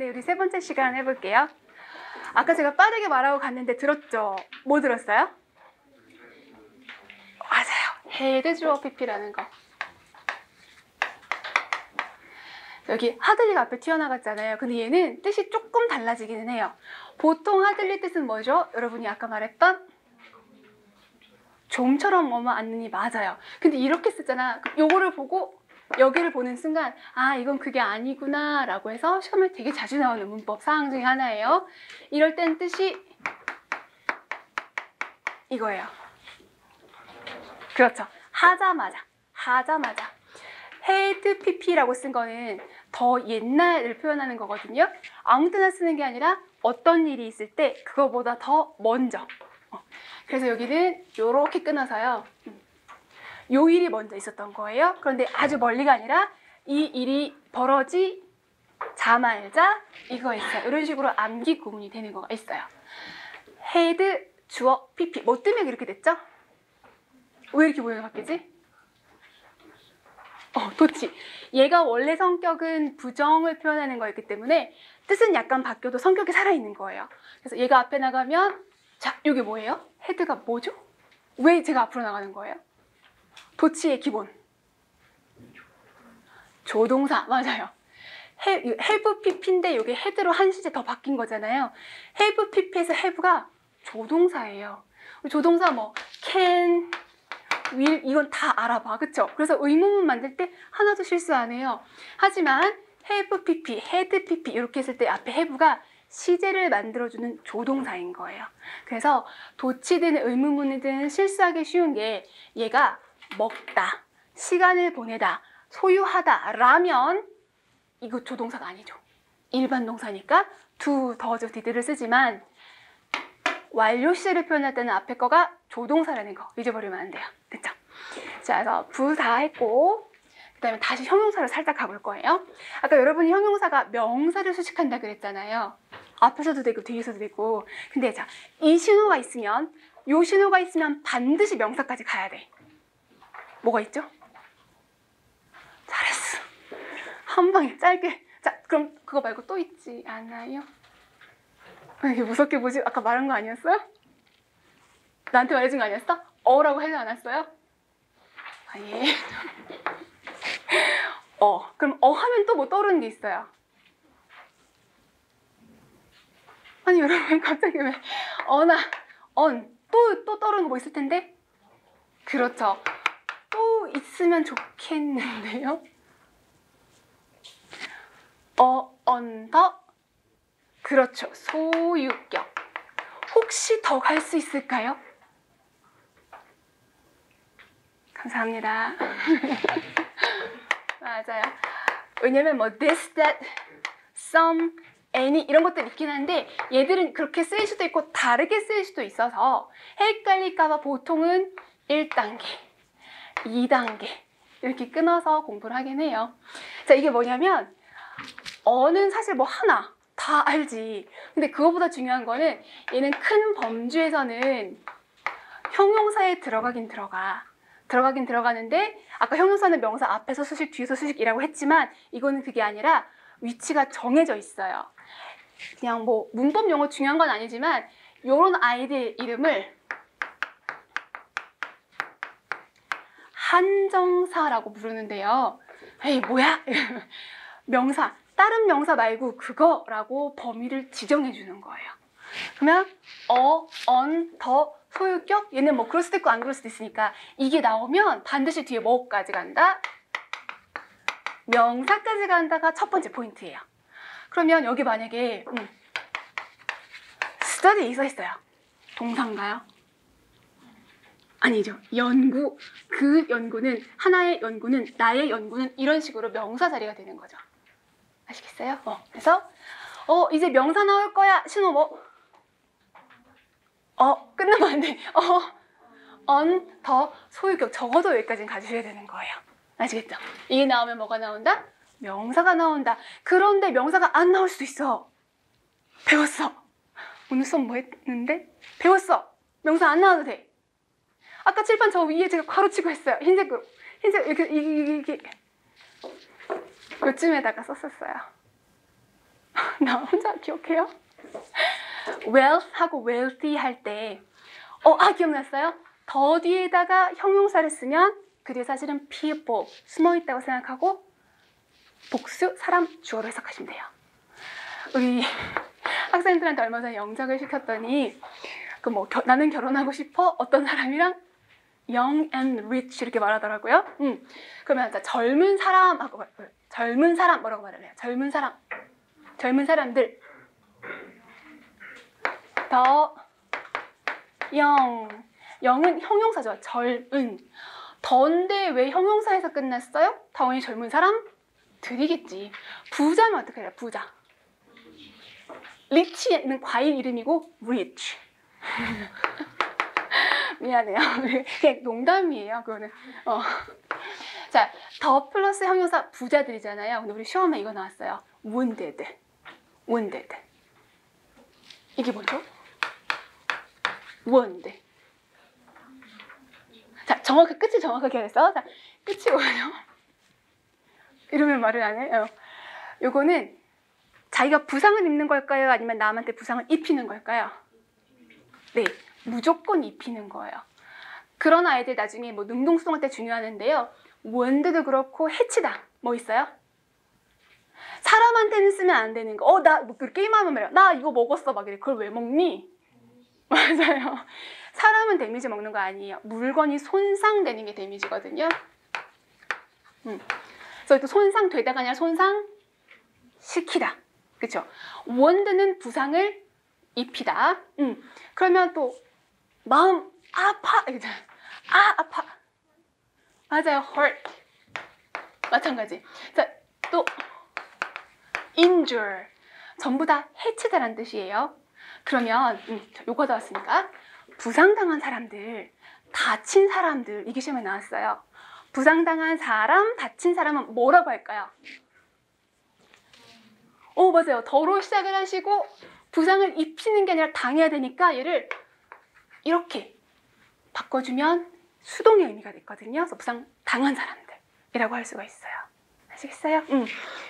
네, 우리 세 번째 시간 해볼게요. 아까 제가 빠르게 말하고 갔는데 들었죠? 뭐 들었어요? 맞아요. 헤드 주어 PP라는 거. 여기 하들리가 앞에 튀어나갔잖아요. 근데 얘는 뜻이 조금 달라지기는 해요. 보통 하들리 뜻은 뭐죠? 여러분이 아까 말했던 좀처럼 뭐뭐 않느니 맞아요. 근데 이렇게 쓰잖아. 요거를 보고 여기를 보는 순간 아 이건 그게 아니구나 라고 해서 시험에 되게 자주 나오는 문법 사항 중에 하나예요. 이럴 땐 뜻이 이거예요. 그렇죠. 하자마자 헤드 PP라고 쓴 거는 더 옛날을 표현하는 거거든요. 아무 때나 쓰는 게 아니라 어떤 일이 있을 때 그거보다 더 먼저. 그래서 여기는 요렇게 끊어서요. 요 일이 먼저 있었던 거예요. 그런데 아주 멀리가 아니라 이 일이 벌어지자마자 이거 있어요. 이런 식으로 암기 구문이 되는 거가 있어요. 헤드, 주어, PP. 뭐 때문에 이렇게 됐죠? 왜 이렇게 모양이 바뀌지? 도치. 얘가 원래 성격은 부정을 표현하는 거였기 때문에 뜻은 약간 바뀌어도 성격이 살아있는 거예요. 그래서 얘가 앞에 나가면 자, 이게 뭐예요? 헤드가 뭐죠? 왜 제가 앞으로 나가는 거예요? 도치의 기본. 조동사. 맞아요. have pp인데 이게 head로 한 시제 더 바뀐 거잖아요. have pp에서 have가 조동사예요. 조동사 뭐 can, will 이건 다 알아봐. 그쵸? 그래서 의문문 만들 때 하나도 실수 안 해요. 하지만 have pp, had pp 이렇게 했을 때 앞에 have가 시제를 만들어주는 조동사인 거예요. 그래서 도치든 의문문이든 실수하기 쉬운 게 얘가 먹다, 시간을 보내다, 소유하다 라면 이거 조동사가 아니죠. 일반 동사니까 do, does, did를 쓰지만 완료 시제를 표현할 때는 앞에 거가 조동사라는 거 잊어버리면 안 돼요. 됐죠? 자, 그래서 부사 했고 그 다음에 다시 형용사로 살짝 가볼 거예요. 아까 여러분이 형용사가 명사를 수식한다 그랬잖아요. 앞에서도 되고 뒤에서도 되고. 근데 자, 이 신호가 있으면 요 신호가 있으면 반드시 명사까지 가야 돼. 뭐가 있죠? 잘했어. 한 방에 짧게. 자, 그럼 그거 말고 또 있지 않아요? 왜 이렇게 무섭게 보지? 아까 말한 거 아니었어요? 나한테 말해준 거 아니었어? 어라고 하지 않았어요? 아, 예. 그럼 하면 또 뭐 떠오르는 게 있어요. 아니 여러분 갑자기 왜 또 떠오르는 거 뭐 있을 텐데? 그렇죠. 또 있으면 좋겠는데요. 더 그렇죠. 소유격. 혹시 더 갈 수 있을까요? 감사합니다. 맞아요. 왜냐면 뭐 this, that, some, any 이런 것들 있긴 한데 얘들은 그렇게 쓰일 수도 있고 다르게 쓰일 수도 있어서 헷갈릴까 봐 보통은 1단계, 2단계 이렇게 끊어서 공부를 하긴 해요. 자, 이게 뭐냐면 어는 사실 뭐 하나 다 알지. 근데 그거보다 중요한 거는 얘는 큰 범주에서는 형용사에 들어가긴 들어가는데 아까 형용사는 명사 앞에서 수식 뒤에서 수식이라고 했지만 이거는 그게 아니라 위치가 정해져 있어요. 그냥 뭐 문법 용어 중요한 건 아니지만 요런 아이들 이름을 한정사라고 부르는데요. 에이 뭐야? 명사, 다른 명사 말고 그거라고 범위를 지정해 주는 거예요. 그러면 더, 소유격? 얘는 뭐 그럴 수도 있고 안 그럴 수도 있으니까 이게 나오면 반드시 뒤에 뭐까지 간다? 명사까지 간다가 첫 번째 포인트예요. 그러면 여기 만약에 study 써 있어요. 동사인가요? 아니죠. 연구. 그 연구는 하나의 연구는 나의 연구는 이런 식으로 명사 자리가 되는 거죠. 아시겠어요? 그래서 이제 명사 나올 거야. 신호 뭐? 끝나면 안 돼. 더, 소유격 적어도 여기까지는 가주셔야 되는 거예요. 아시겠죠? 이게 나오면 뭐가 나온다? 명사가 나온다. 그런데 명사가 안 나올 수도 있어. 배웠어. 오늘 수업 뭐 했는데? 배웠어. 명사 안 나와도 돼. 아까 칠판 저 위에 제가 가로치고 했어요. 흰색으로. 흰색 이렇게 요쯤에다가 썼었어요. 나 혼자 기억해요? wealth하고 wealthy 할 때, 기억났어요? 더 뒤에다가 형용사를 쓰면 그게 사실은 people, 숨어있다고 생각하고 복수, 사람, 주어로 해석하시면 돼요. 우리 학생들한테 얼마 전에 영작을 시켰더니 나는 결혼하고 싶어? 어떤 사람이랑 young and rich 이렇게 말하더라고요. 그러면 젊은 사람하고 젊은 사람 뭐라고 말을 해요? 젊은 사람들 더 영은 형용사죠. 젊은. 더인데 왜 형용사에서 끝났어요? 당연히 젊은 사람들이겠지. 부자면 어떻게 해요? 부자. 리치는 과일 이름이고 rich. 미안해요. 그냥 농담이에요. 그거는. 자, 더 플러스 형용사 부자들이잖아요. 근데 우리 시험에 이거 나왔어요. wounded. 이게 뭐죠? wound. 자, 끝을 정확하게 해서 자, 끝이 뭐예요? 이러면 말을 안 해요. 요거는 자기가 부상을 입는 걸까요? 아니면 남한테 부상을 입히는 걸까요? 네, 무조건 입히는 거예요. 그런 아이들 나중에 능동성할 때 중요하는데요. wound도 그렇고 해치다. 뭐 있어요? 사람한테는 쓰면 안 되는 거. 나 게임하면 말이야. 나 이거 먹었어. 막 이래. 그걸 왜 먹니? 맞아요. 사람은 데미지 먹는 거 아니에요. 물건이 손상되는 게 데미지거든요. 그래서 또 손상되다가 아니라 손상시키다. 그쵸? wound는 부상을 입히다. 그러면 또 마음 아파. 아파. 맞아요. hurt. 마찬가지. 자, 또 injure. 전부 다 해치다라는 뜻이에요. 그러면 요거 나왔으니까 부상당한 사람들, 다친 사람들 이게 시험에 나왔어요. 부상당한 사람, 다친 사람은 뭐라고 할까요? 맞아요. 더로 시작을 하시고 부상을 입히는 게 아니라 당해야 되니까 얘를 이렇게 바꿔주면 수동의 의미가 됐거든요. 그래서 부상 당한 사람들이라고 할 수가 있어요. 아시겠어요?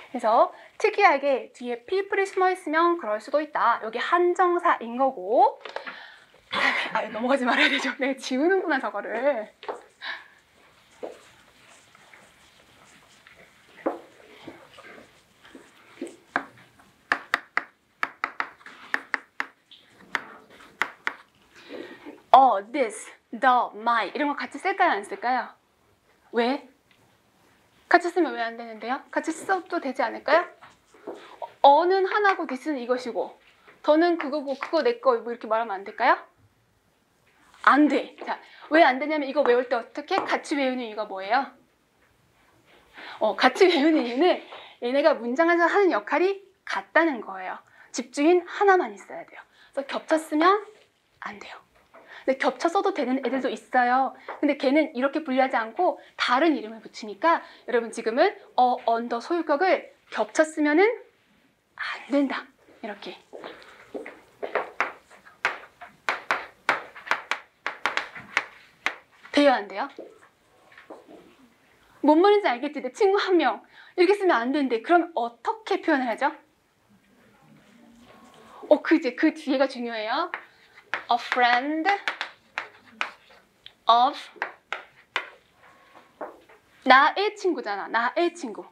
그래서 특이하게 뒤에 people이 숨어 있으면 그럴 수도 있다. 여기 한정사인 거고. 넘어가지 말아야 되죠. 내가 지우는구나 저거를. this, the, my 이런 거 같이 쓸까요? 안 쓸까요? 왜? 같이 쓰면 왜 안 되는데요? 같이 써도 되지 않을까요? 어는 하나고 this는 이것이고 더는 그거고 그거 내 거 이렇게 말하면 안 될까요? 안 돼. 자, 왜 안 되냐면 이거 외울 때 어떻게? 같이 외우는 이유가 뭐예요? 같이 외우는 이유는 얘네가 문장에서 하는 역할이 같다는 거예요. 집중인 하나만 있어야 돼요. 그래서 겹쳐 쓰면 안 돼요. 근데 겹쳐 써도 되는 애들도 있어요. 근데 걔는 이렇게 분리하지 않고 다른 이름을 붙이니까 여러분 지금은 언더 소유격을 겹쳐 쓰면은 안 된다. 이렇게. 돼요, 안 돼요? 뭔 말인지 알겠지? 내 친구 한 명 이렇게 쓰면 안 되는데 그럼 어떻게 표현을 하죠? 그 뒤에가 중요해요. A friend of 나의 친구잖아. 나의 친구.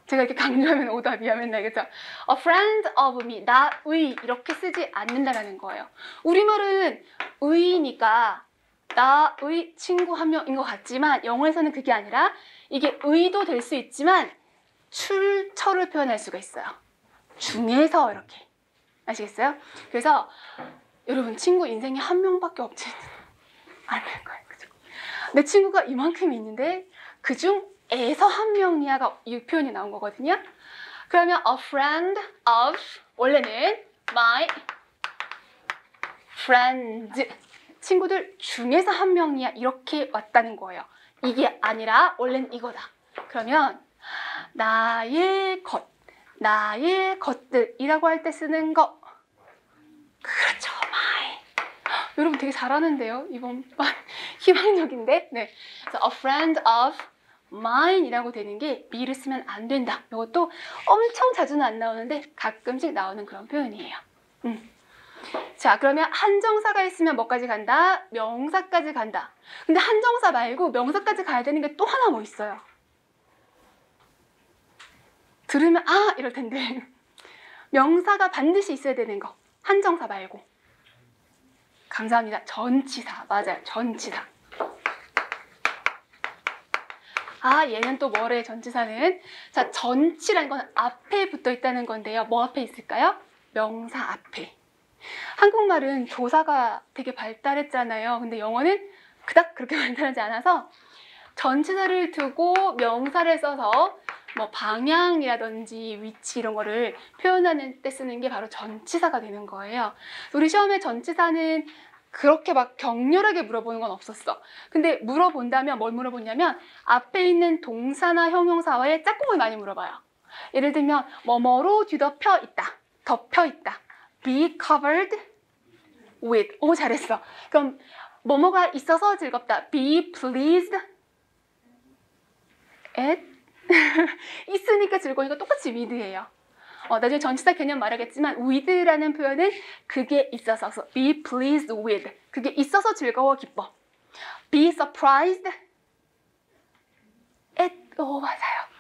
제가 이렇게 강조하면 오답이야 맨날. 그죠? A friend of me. 나의 이렇게 쓰지 않는다라는 거예요. 우리말은 의니까 나의 친구 한 명인 것 같지만 영어에서는 그게 아니라 이게 의도 될 수 있지만 출처를 표현할 수가 있어요. 중에서 이렇게. 아시겠어요? 그래서 여러분 친구 인생에 한 명밖에 없지는 않을 거예요. 그죠? 내 친구가 이만큼 있는데 그중에서 한 명이야가 이 표현이 나온 거거든요. 그러면 a friend of 원래는 my friends 친구들 중에서 한 명이야 이렇게 왔다는 거예요. 이게 아니라 원래는 이거다. 그러면 나의 것들이라고 할 때 쓰는 거 그렇죠. my 여러분 되게 잘하는데요. 이번 반 희망적인데. 네. 그래서 a friend of mine이라고 되는 게 me를 쓰면 안 된다. 이것도 엄청 자주는 안 나오는데 가끔씩 나오는 그런 표현이에요. 자, 그러면 한정사가 있으면 뭐까지 간다? 명사까지 간다. 근데 한정사 말고 명사까지 가야 되는 게 또 하나 뭐 있어요? 들으면 아 이럴 텐데 명사가 반드시 있어야 되는 거. 한정사 말고. 감사합니다. 전치사. 맞아요. 전치사. 아, 얘는 또 뭐래, 전치사는? 자, 전치라는 건 앞에 붙어 있다는 건데요. 뭐 앞에 있을까요? 명사 앞에. 한국말은 조사가 되게 발달했잖아요. 근데 영어는 그닥 그렇게 발달하지 않아서 전치사를 두고 명사를 써서 뭐 방향이라든지 위치 이런 거를 표현하는 때 쓰는 게 바로 전치사가 되는 거예요. 우리 시험에 전치사는 그렇게 막 격렬하게 물어보는 건 없었어. 근데 물어본다면 뭘 물어보냐면 앞에 있는 동사나 형용사와의 짝꿍을 많이 물어봐요. 예를 들면 뭐뭐로 뒤덮여 있다. 덮여 있다. be covered with. 오, 잘했어. 그럼 뭐뭐가 있어서 즐겁다. be pleased at. 있으니까 즐거우니까 똑같이 with예요. 나중에 전치사 개념 말하겠지만 with라는 표현은 그게 있어서 be pleased with. 그게 있어서 즐거워 기뻐. be surprised at. 맞아요.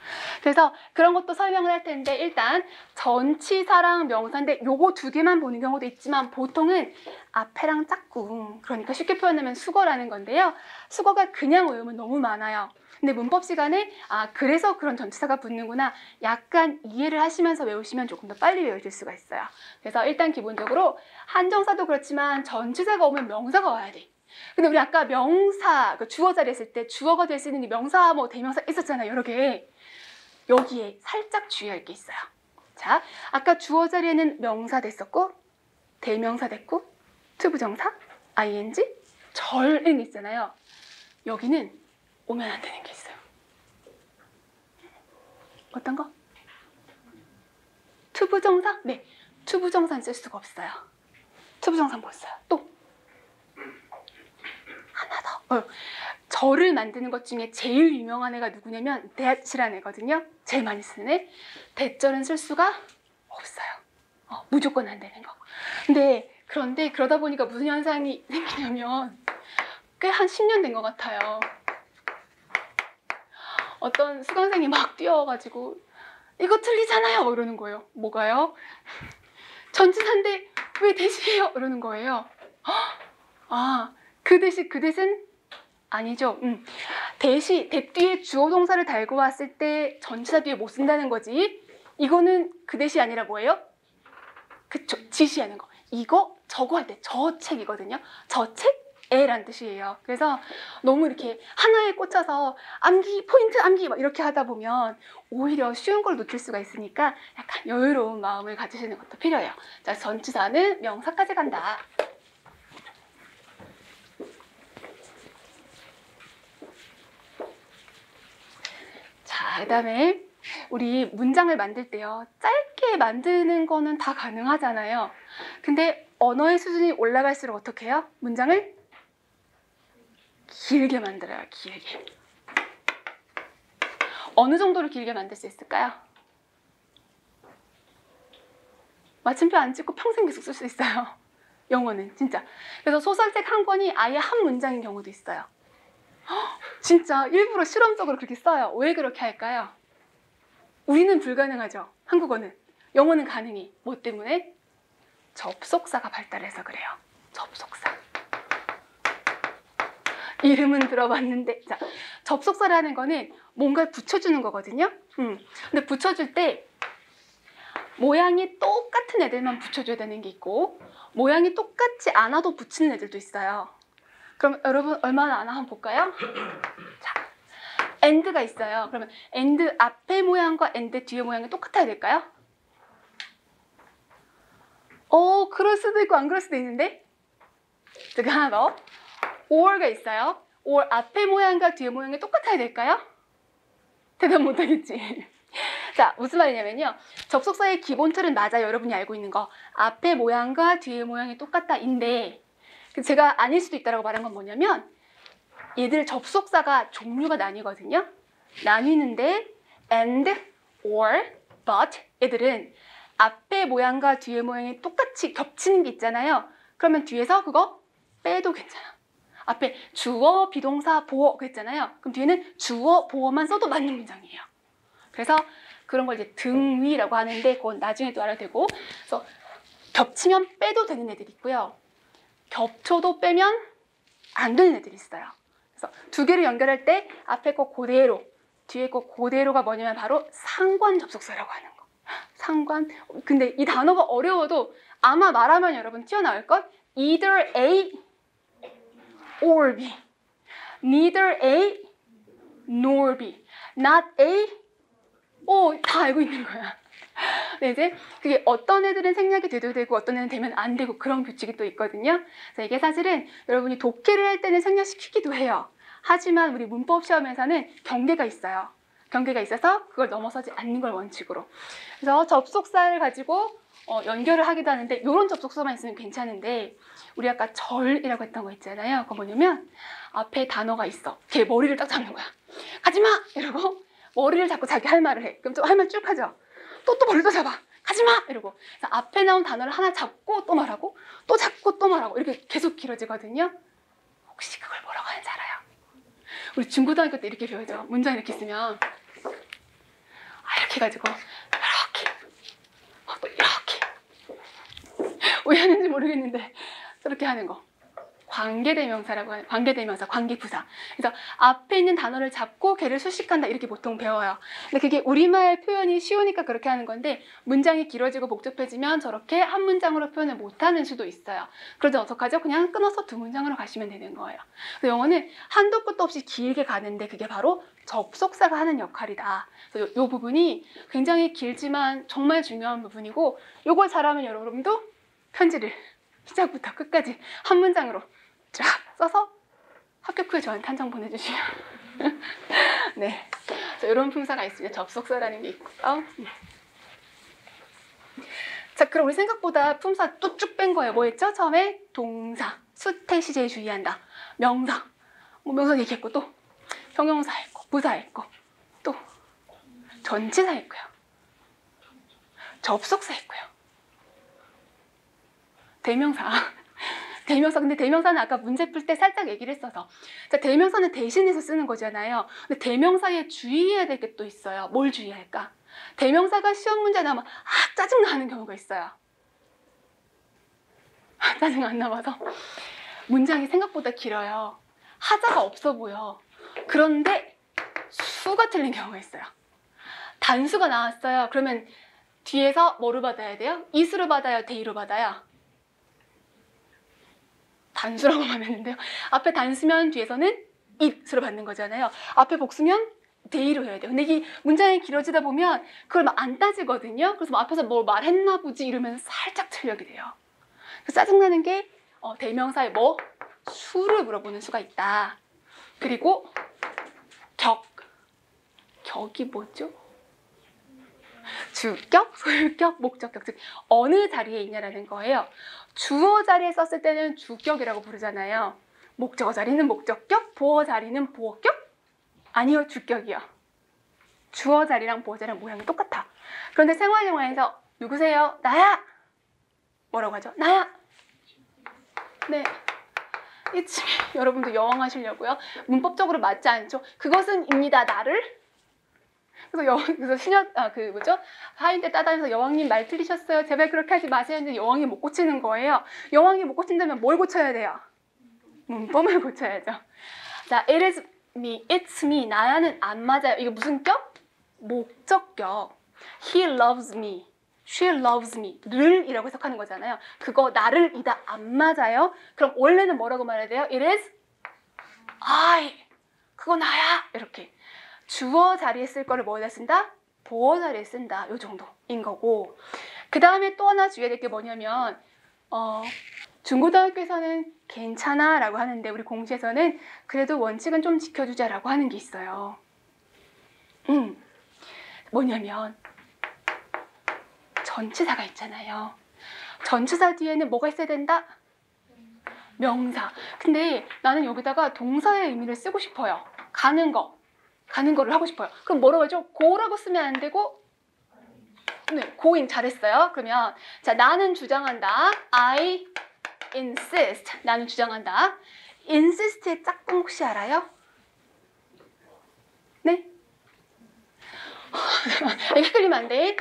그래서 그런 것도 설명을 할 텐데 일단 전치사랑 명사인데 요거 두 개만 보는 경우도 있지만 보통은 앞에랑 짝꿍, 그러니까 쉽게 표현하면 수거라는 건데요. 수거가 그냥 외우면 너무 많아요. 근데 문법 시간에 그래서 그런 전치사가 붙는구나 약간 이해를 하시면서 외우시면 조금 더 빨리 외워질 수가 있어요. 그래서 일단 기본적으로 한정사도 그렇지만 전치사가 오면 명사가 와야 돼. 근데 우리 아까 명사, 주어 자리 했을 때 주어가 될 수 있는 게 명사, 뭐 대명사 있었잖아요. 여러 개. 여기에 살짝 주의할 게 있어요. 자, 아까 주어 자리에는 명사 됐었고 대명사 됐고 투부정사, ing, 절은 있잖아요. 여기는 오면 안 되는 게 있어요. 어떤 거? 투부정사? 네, 투부정사는 쓸 수가 없어요. 투부정사 못 써요. 또 하나 더. 절을 만드는 것 중에 제일 유명한 애가 누구냐면 that이라는 애거든요. 제일 많이 쓰는 애. that절은 쓸 수가 없어요. 무조건 안 되는 거. 그런데 그러다 보니까 무슨 현상이 생기냐면 꽤 한 10년 된 것 같아요. 어떤 수강생이 막 뛰어와가지고 이거 틀리잖아요 이러는 거예요. 뭐가요? 전치사인데 왜 that이에요? 이러는 거예요. 그 that은 아니죠. that 뒤에 주어 동사를 달고 왔을 때 전치사 뒤에 못 쓴다는 거지. 이거는 그 that이 아니라 뭐예요? 그쵸, 지시하는 거. 이거 저거 할 때 저 책이거든요. 저 책에란 뜻이에요. 그래서 너무 이렇게 하나에 꽂혀서 암기, 포인트 암기 막 이렇게 하다 보면 오히려 쉬운 걸 놓칠 수가 있으니까 약간 여유로운 마음을 가지시는 것도 필요해요. 자, 전치사는 명사까지 간다. 자, 그 다음에 우리 문장을 만들 때요. 짧게 만드는 거는 다 가능하잖아요. 근데 언어의 수준이 올라갈수록 어떻게 해요? 문장을 길게 만들어요. 길게. 어느 정도로 길게 만들 수 있을까요? 마침표 안 찍고 평생 계속 쓸 수 있어요. 영어는 진짜. 그래서 소설책 한 권이 아예 한 문장인 경우도 있어요. 진짜 일부러 실험적으로 그렇게 써요. 왜 그렇게 할까요? 우리는 불가능하죠. 한국어는. 영어는 가능해. 뭐 때문에? 접속사가 발달해서 그래요. 접속사. 이름은 들어봤는데, 자, 접속사라는 거는 뭔가를 붙여주는 거거든요. 근데 붙여줄 때 모양이 똑같은 애들만 붙여줘야 되는 게 있고 모양이 똑같지 않아도 붙이는 애들도 있어요. 그럼 여러분 얼마나 아나 한번 볼까요? 자, and가 있어요. 그러면 and 앞에 모양과 and 뒤에 모양이 똑같아야 될까요? 그럴 수도 있고 안 그럴 수도 있는데. 자, 하나 더. or가 있어요. or 앞에 모양과 뒤에 모양이 똑같아야 될까요? 대답 못하겠지. 자, 무슨 말이냐면요. 접속사의 기본 틀은 맞아요. 여러분이 알고 있는 거. 앞에 모양과 뒤에 모양이 똑같다인데 제가 아닐 수도 있다고 말한 건 뭐냐면 얘들 접속사가 종류가 나뉘거든요. 나뉘는데 and, or, but 애들은 앞에 모양과 뒤에 모양이 똑같이 겹치는 게 있잖아요. 그러면 뒤에서 그거 빼도 괜찮아. 앞에 주어, 비동사, 보어 그랬잖아요. 그럼 뒤에는 주어, 보어만 써도 맞는 문장이에요. 그래서 그런 걸 이제 등위라고 하는데 그건 나중에 또 알아도 되고, 그래서 겹치면 빼도 되는 애들이 있고요. 겹쳐도 빼면 안 되는 애들이 있어요. 그래서 두 개를 연결할 때 앞에 거 그대로, 뒤에 거 그대로가 뭐냐면 바로 상관 접속사라고 하는 거. 상관. 근데 이 단어가 어려워도 아마 말하면 여러분 튀어나올걸? Either A or B. Neither A nor B. Not A. 다 알고 있는 거야. 네, 이제 그게 어떤 애들은 생략이 돼도 되고 어떤 애는 되면 안 되고 그런 규칙이 또 있거든요. 그래서 이게 사실은 여러분이 독해를 할 때는 생략시키기도 해요. 하지만 우리 문법 시험에서는 경계가 있어요. 경계가 있어서 그걸 넘어서지 않는 걸 원칙으로. 그래서 접속사를 가지고 연결을 하기도 하는데 이런 접속사만 있으면 괜찮은데, 우리 아까 절이라고 했던 거 있잖아요. 그거 뭐냐면 앞에 단어가 있어. 걔 머리를 딱 잡는 거야. 가지마! 이러고 머리를 잡고 자기 할 말을 해. 그럼 좀 할 말 쭉 하죠. 또 머리도 잡아. 가지마! 이러고. 그래서 앞에 나온 단어를 하나 잡고 또 말하고 또 잡고 또 말하고 이렇게 계속 길어지거든요. 혹시 그걸 뭐라고 하는지 알아요? 우리 중고등학교 때 이렇게 배우죠. 문장 이렇게 쓰면 이렇게 해가지고 이렇게 왜 하는지 모르겠는데 저렇게 하는 거. 관계대명사라고 하는, 관계대명사, 관계부사. 그래서 앞에 있는 단어를 잡고 걔를 수식한다 이렇게 보통 배워요. 근데 그게 우리말 표현이 쉬우니까 그렇게 하는 건데 문장이 길어지고 복잡해지면 저렇게 한 문장으로 표현을 못하는 수도 있어요. 그러면 어떡하죠? 그냥 끊어서 두 문장으로 가시면 되는 거예요. 그래서 영어는 한도 끝도 없이 길게 가는데 그게 바로 접속사가 하는 역할이다. 그래서 이 부분이 굉장히 길지만 정말 중요한 부분이고, 이걸 잘하면 여러분도 편지를 시작부터 끝까지 한 문장으로 쫙 써서 합격 후에 저한테 한 장 보내주시면 네, 이런 품사가 있습니다. 접속사라는 게 있고요. 자, 그럼 우리 생각보다 품사 또 쭉 뺀 거예요. 뭐 했죠? 처음에 동사, 수태, 시제에 주의한다. 명사, 명사 얘기했고, 또 형용사 했고, 부사 했고, 또 전치사 했고요. 접속사 했고요. 대명사. 근데 대명사는 아까 문제 풀 때 살짝 얘기를 했어서, 자, 대명사는 대신해서 쓰는 거잖아요. 근데 대명사에 주의해야 될 게 또 있어요. 뭘 주의할까? 대명사가 시험 문제 나오면 짜증나는 경우가 있어요. 짜증 안 나와서 문장이 생각보다 길어요. 하자가 없어 보여. 그런데 수가 틀린 경우가 있어요. 단수가 나왔어요. 그러면 뒤에서 뭐로 받아야 돼요? 이수로 받아요? 대이로 받아요? 단수라고만 했는데요. 앞에 단수면 뒤에서는 it으로 받는 거잖아요. 앞에 복수면 대이로 해야 돼요. 근데 이 문장이 길어지다 보면 그걸 막 안 따지거든요. 그래서 막 앞에서 뭘 말했나 보지 이러면 살짝 틀리게 돼요. 그래서 짜증나는 게 대명사에 수를 물어보는 수가 있다. 그리고 격이 뭐죠? 주격, 소유격, 목적격, 즉 어느 자리에 있냐라는 거예요. 주어 자리에 썼을 때는 주격이라고 부르잖아요. 목적어 자리는 목적격, 보어 자리는 보어격? 아니요, 주격이요. 주어 자리랑 보어 자리랑 모양이 똑같아. 그런데 생활영어에서 누구세요? 나야! 뭐라고 하죠? 나야! 네. 이쯤에 여러분도 여왕 하시려고요? 문법적으로 맞지 않죠? 그것은 입니다. 나를? 그래서 하인 때 따다니면서 여왕님 말 틀리셨어요. 제발 그렇게 하지 마세요. 근데 여왕이 못 고치는 거예요. 여왕이 못 고친다면 뭘 고쳐야 돼요? 문법을 고쳐야죠. 자, it is me, it's me. 나야는 안 맞아요. 이거 무슨 격? 목적격. He loves me, she loves me. 를 이라고 해석하는 거잖아요. 그거 나를 이다 안 맞아요. 그럼 원래는 뭐라고 말해야 돼요? It is I. 그거 나야. 이렇게. 주어 자리에 쓸 거를 뭐에다 쓴다? 보어 자리에 쓴다. 요 정도인 거고. 그 다음에 또 하나 주의해야 될 게 뭐냐면 중고등학교에서는 괜찮아 라고 하는데 우리 공시에서는 그래도 원칙은 좀 지켜주자 라고 하는 게 있어요. 뭐냐면 전치사가 있잖아요. 전치사 뒤에는 뭐가 있어야 된다? 명사. 근데 나는 여기다가 동사의 의미를 쓰고 싶어요. 가는 거. 가는 거를 하고 싶어요. 그럼 뭐라고 하죠? go라고 쓰면 안 되고 네, going 잘했어요. 그러면 자, 나는 주장한다. I insist. 나는 주장한다. insist의 짝꿍 혹시 알아요? 네? 이거 헷갈리면 안 돼.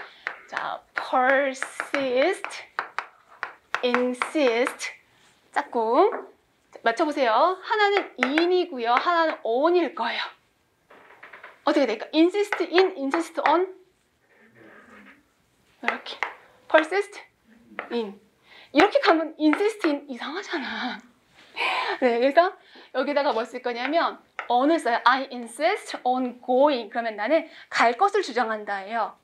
자, persist, insist. 짝꿍. 맞춰보세요. 하나는 in이고요. 하나는 on일 거예요. 어떻게 될까? insist in, insist on. 이렇게. persist in. 이렇게 가면 insist in 이상하잖아. 네, 그래서 여기다가 뭐 쓸 거냐면 on을 써요. I insist on going. 그러면 나는 갈 것을 주장한다예요.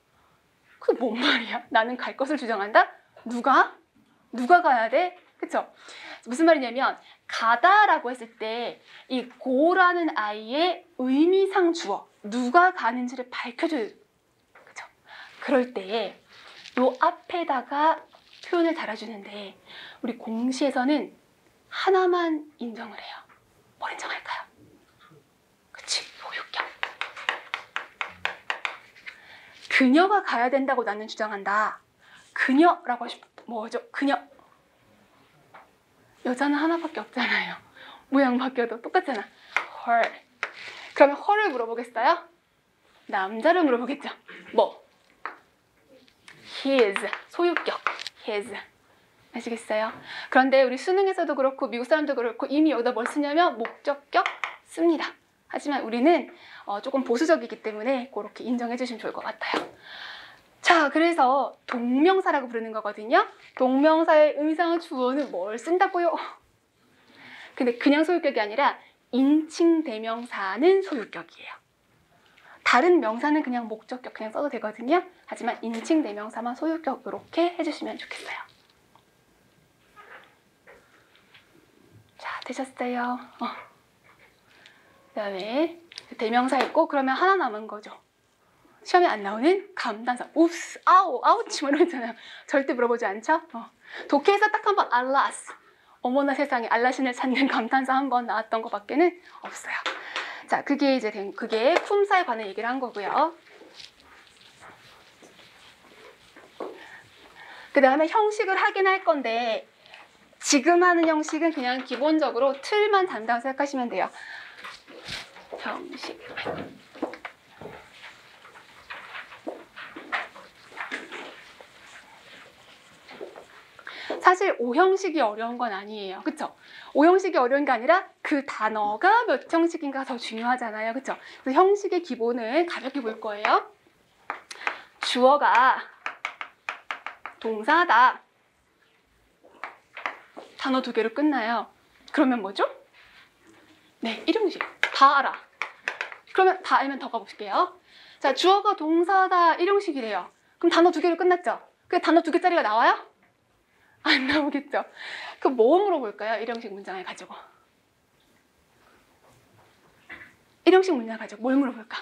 그게 뭔 말이야? 나는 갈 것을 주장한다? 누가? 누가 가야 돼? 그쵸? 무슨 말이냐면 가다라고 했을 때 이 go라는 I의 의미상 주어 누가 가는지를 밝혀줘요. 그쵸? 그럴 때 요 앞에다가 표현을 달아주는데 우리 공시에서는 하나만 인정을 해요. 뭘 인정할까요? 그치? 소유격. 그녀가 가야 된다고 나는 주장한다. 그녀라고 하시 뭐죠? 그녀. 여자는 하나밖에 없잖아요. 모양 바뀌어도 똑같잖아. her. 그러면 her을 물어보겠어요? 남자를 물어보겠죠. 뭐? his. 소유격. his. 아시겠어요? 그런데 우리 수능에서도 그렇고 미국 사람도 그렇고 이미 여기다 뭘 쓰냐면 목적격 씁니다. 하지만 우리는 조금 보수적이기 때문에 그렇게 인정해 주시면 좋을 것 같아요. 자, 그래서 동명사라고 부르는 거거든요. 동명사의 의미상 주어는 뭘 쓴다고요? 근데 그냥 소유격이 아니라 인칭 대명사는 소유격이에요. 다른 명사는 그냥 목적격 그냥 써도 되거든요. 하지만 인칭 대명사만 소유격 이렇게 해주시면 좋겠어요. 자, 되셨어요? 그 다음에 대명사 있고 그러면 하나 남은 거죠. 시험에 안 나오는 감탄사. 옵스, 아우, 아우치 뭐 이러잖아요. 절대 물어보지 않죠? 독해에서 딱 한 번 알라스. 어머나 세상에 알라신을 찾는 감탄사 한 번 나왔던 것밖에는 없어요. 자, 그게 그게 품사에 관한 얘기를 한 거고요. 그 다음에 형식을 하긴 할 건데 지금 하는 형식은 그냥 기본적으로 틀만 단다고 생각하시면 돼요. 형식. 사실 5형식이 어려운 건 아니에요. 그쵸? 5형식이 어려운 게 아니라 그 단어가 몇 형식인가 더 중요하잖아요. 그쵸? 그래서 형식의 기본을 가볍게 볼 거예요. 주어가 동사다. 단어 2개로 끝나요. 그러면 뭐죠? 네, 1형식. 다 알아. 그러면 다 알면 더 가볼게요. 자, 주어가 동사다 1형식이래요. 그럼 단어 2개로 끝났죠? 그 단어 2개짜리가 나와요? 안 나오겠죠? 그럼 뭐 물어볼까요? 1형식 문장을 가지고. 1형식 문장을 가지고 뭘 물어볼까?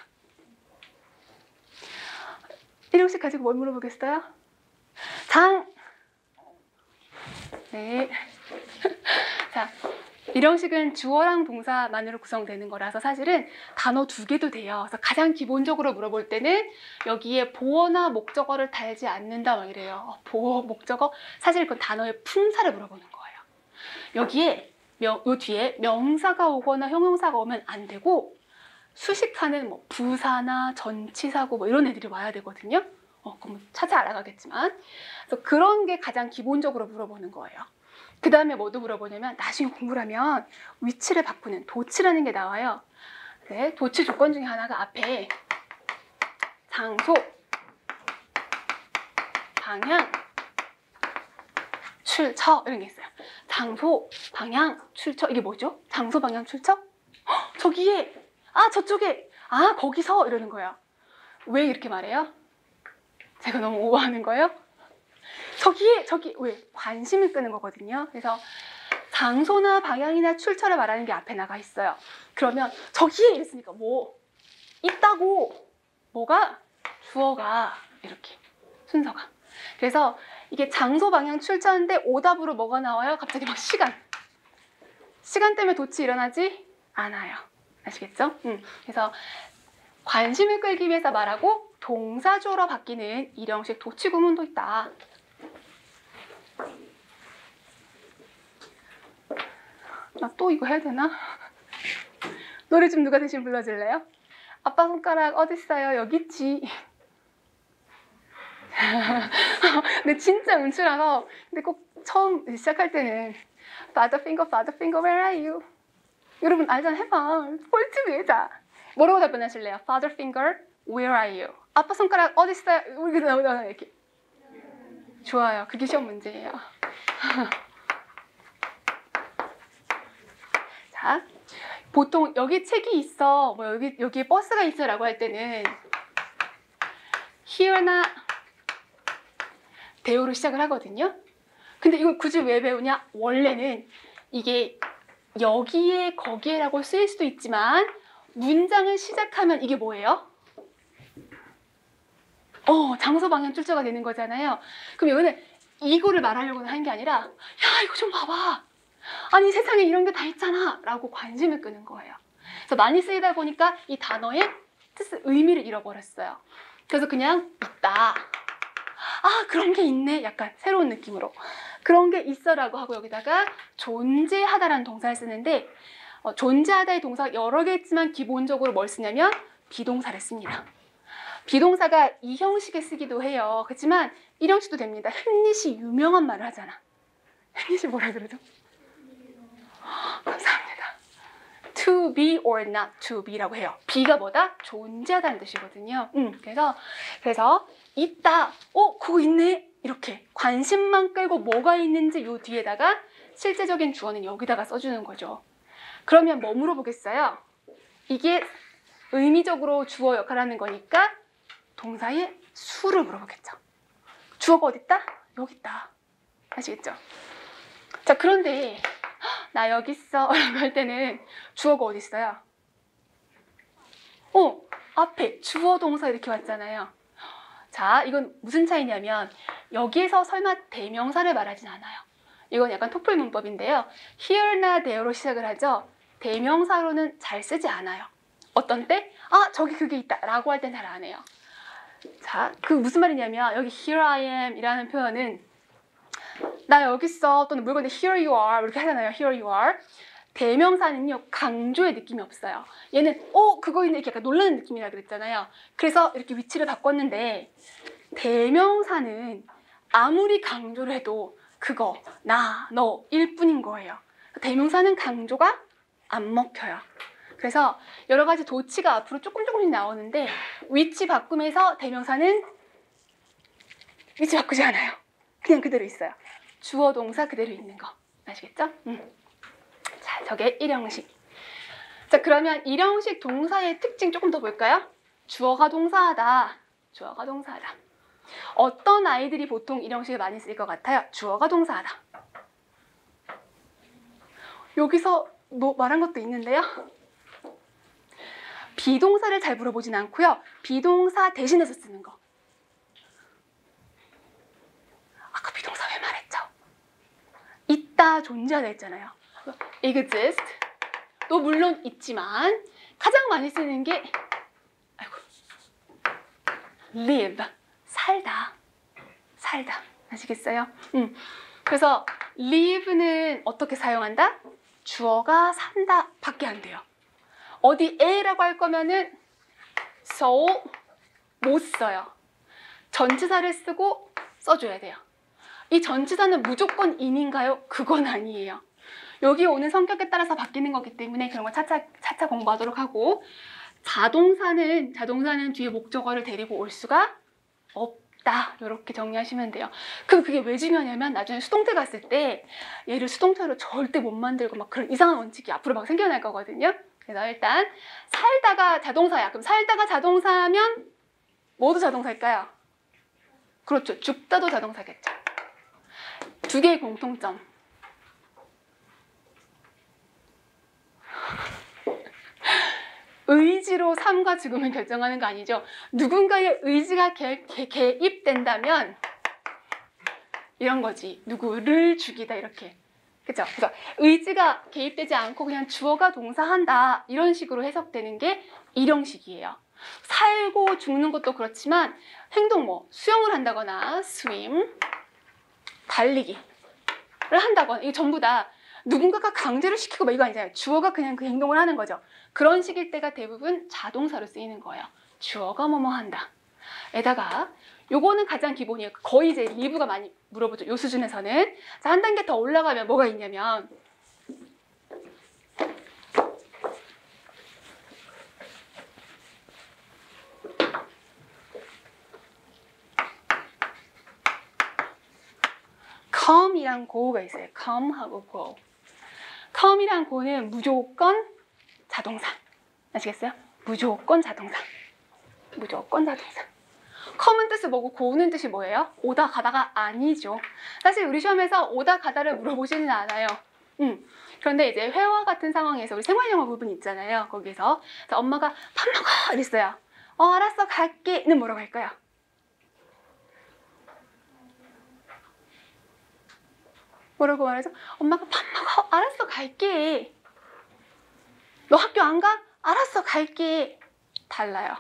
1형식 가지고 뭘 물어보겠어요? 네. 자, 1형식은 주어랑 동사만으로 구성되는 거라서 사실은 단어 2개도 돼요. 그래서 가장 기본적으로 물어볼 때는 여기에 보어나 목적어를 달지 않는다 막 이래요. 보어, 목적어? 사실 그건 단어의 품사를 물어보는 거예요. 여기에 요 뒤에 명사가 오거나 형용사가 오면 안 되고 수식하는 뭐 부사나 전치사고 뭐 이런 애들이 와야 되거든요. 그럼 차차 알아가겠지만. 그래서 그런 게 가장 기본적으로 물어보는 거예요. 그 다음에 뭐도 물어보냐면 나중에 공부를 하면 위치를 바꾸는 도치라는 게 나와요. 네, 도치 조건 중에 하나가 앞에 장소, 방향, 출처 이런 게 있어요. 장소, 방향, 출처 이게 뭐죠? 장소, 방향, 출처? 저기에, 저쪽에, 거기서 이러는 거예요. 왜 이렇게 말해요? 제가 너무 오버하는 거예요? 저기 왜? 관심을 끄는 거거든요. 그래서 장소나 방향이나 출처를 말하는 게 앞에 나가 있어요. 그러면 저기에 이랬으니까 뭐 있다고 뭐가? 주어가 이렇게 순서가. 그래서 이게 장소, 방향, 출처인데 오답으로 뭐가 나와요? 갑자기 막 시간 때문에 도치 일어나지 않아요. 아시겠죠? 그래서 관심을 끌기 위해서 말하고 동사주어로 바뀌는 일형식 도치 구문도 있다. 나 또 이거 해야 되나? 노래 좀 누가 대신 불러줄래요? 아빠 손가락 어딨어요? 여기 있지. 근데 진짜 음추라서 근데 꼭 처음 시작할 때는 Father finger, where are you? 여러분 알잖아. 해봐. 꼴찌 외자. 뭐라고 답변하실래요? Father finger, where are you? 아빠 손가락 어딨어요? 이렇게. 좋아요. 그게 시험 문제예요. 자, 보통 여기 책이 있어, 뭐 여기에 버스가 있어라고 할 때는 here나 대우로 시작을 하거든요. 근데 이걸 굳이 왜 배우냐? 원래는 이게 여기에 거기에라고 쓰일 수도 있지만 문장을 시작하면 이게 뭐예요? 장소 방향 출처가 되는 거잖아요. 그럼 여기는 이거를 말하려고 하는 게 아니라 야 이거 좀 봐봐. 아니 세상에 이런 게 다 있잖아 라고 관심을 끄는 거예요. 그래서 많이 쓰이다 보니까 이 단어의 뜻, 의미를 잃어버렸어요. 그래서 그냥 있다. 아 그런 게 있네. 약간 새로운 느낌으로. 그런 게 있어라고 하고 여기다가 존재하다라는 동사를 쓰는데 존재하다의 동사가 여러 개 있지만 기본적으로 뭘 쓰냐면 비동사를 씁니다. 비동사가 이 형식에 쓰기도 해요. 그렇지만 이 형식도 됩니다. 햄릿이 유명한 말을 하잖아. 햄릿이 뭐라 그러죠? 감사합니다. To be or not to be라고 해요. be가 뭐다? 존재하다는 뜻이거든요. 그래서 있다. 그거 있네. 이렇게 관심만 끌고 뭐가 있는지 요 뒤에다가 실제적인 주어는 여기다가 써주는 거죠. 그러면 뭐 물어보겠어요? 이게 의미적으로 주어 역할을 하는 거니까 동사의 수를 물어보겠죠. 주어가 어디 있다? 여기 있다. 아시겠죠? 자, 그런데 나 여기 있어 라고 할 때는 주어가 어디 있어요? 앞에 주어 동사 이렇게 왔잖아요. 자, 이건 무슨 차이냐면 여기에서 설마 대명사를 말하진 않아요. 이건 약간 토플 문법인데요. here나 there로 시작을 하죠. 대명사로는 잘 쓰지 않아요. 어떤 때? 저기 그게 있다 라고 할 땐 잘 안 해요. 자, 그 무슨 말이냐면 여기 here I am 이라는 표현은 나 여기 있어 또는 물건에 here you are 이렇게 하잖아요. here you are. 대명사는요 강조의 느낌이 없어요. 얘는 그거 있네 이렇게 약간 놀라는 느낌이라 그랬잖아요. 그래서 이렇게 위치를 바꿨는데 대명사는 아무리 강조를 해도 그거, 나, 너 일 뿐인 거예요. 대명사는 강조가 안 먹혀요. 그래서 여러 가지 도치가 앞으로 조금씩 나오는데 위치 바꾸면서 대명사는 위치 바꾸지 않아요. 그냥 그대로 있어요. 주어 동사 그대로 있는 거. 아시겠죠? 자, 저게 일형식. 자, 그러면 일형식 동사의 특징 조금 더 볼까요? 주어가 동사하다. 주어가 동사하다. 어떤 아이들이 보통 일형식을 많이 쓸 것 같아요? 주어가 동사하다. 여기서 뭐 말한 것도 있는데요. 비동사를 잘 물어보진 않고요. 비동사 대신해서 쓰는 거. 아까 비동사 왜 말했죠? 있다, 존재하다 했잖아요. exist. 또 물론 있지만 가장 많이 쓰는 게 live. 살다. 아시겠어요? 그래서 live는 어떻게 사용한다? 주어가 산다 밖에 안 돼요. 어디에라고 할 거면은 so 못 써요. 전치사를 쓰고 써줘야 돼요. 이 전치사는 무조건 in인가요? 그건 아니에요. 여기 오는 성격에 따라서 바뀌는 거기 때문에 그런 거 차차 공부하도록 하고 자동사는 뒤에 목적어를 데리고 올 수가 없다. 이렇게 정리하시면 돼요. 그럼 그게 왜 중요하냐면 나중에 수동태 갔을 때 얘를 수동태로 절대 못 만들고 막 그런 이상한 원칙이 앞으로 막 생겨날 거거든요. 그래서 일단 살다가 자동사야. 그럼 살다가 자동사면 뭐도 자동사일까요? 그렇죠. 죽다도 자동사겠죠. 두 개의 공통점. 의지로 삶과 죽음을 결정하는 거 아니죠. 누군가의 의지가 개입된다면 이런 거지. 누구를 죽이다 이렇게. 그쵸? 그래서 의지가 개입되지 않고 그냥 주어가 동사한다 이런 식으로 해석되는 게 일형식이에요. 살고 죽는 것도 그렇지만 행동 뭐 수영을 한다거나 swim, 달리기를 한다거나 이게 전부 다 누군가가 강제를 시키고 막 이거 아니잖아요. 주어가 그냥 그 행동을 하는 거죠. 그런 식일 때가 대부분 자동사로 쓰이는 거예요. 주어가 뭐뭐 한다. 에다가 요거는 가장 기본이에요. 거의 이제 리뷰가 많이 물어보죠. 요 수준에서는. 자, 한 단계 더 올라가면 뭐가 있냐면 come이랑 go가 있어요. come하고 go. come이랑 go는 무조건 자동사. 아시겠어요? 무조건 자동사. 무조건 자동사. come은 뜻이 뭐고 go는 뜻이 뭐예요? 오다 가다가 아니죠. 사실 우리 시험에서 오다 가다를 물어보지는 않아요. 그런데 이제 회화 같은 상황에서 우리 생활영어 부분 있잖아요. 거기서 엄마가 밥 먹어 이랬어요. 알았어 갈게는 뭐라고 할까요? 뭐라고 말하죠? 엄마가 밥 먹어 알았어 갈게. 너 학교 안 가? 알았어 갈게. 달라요.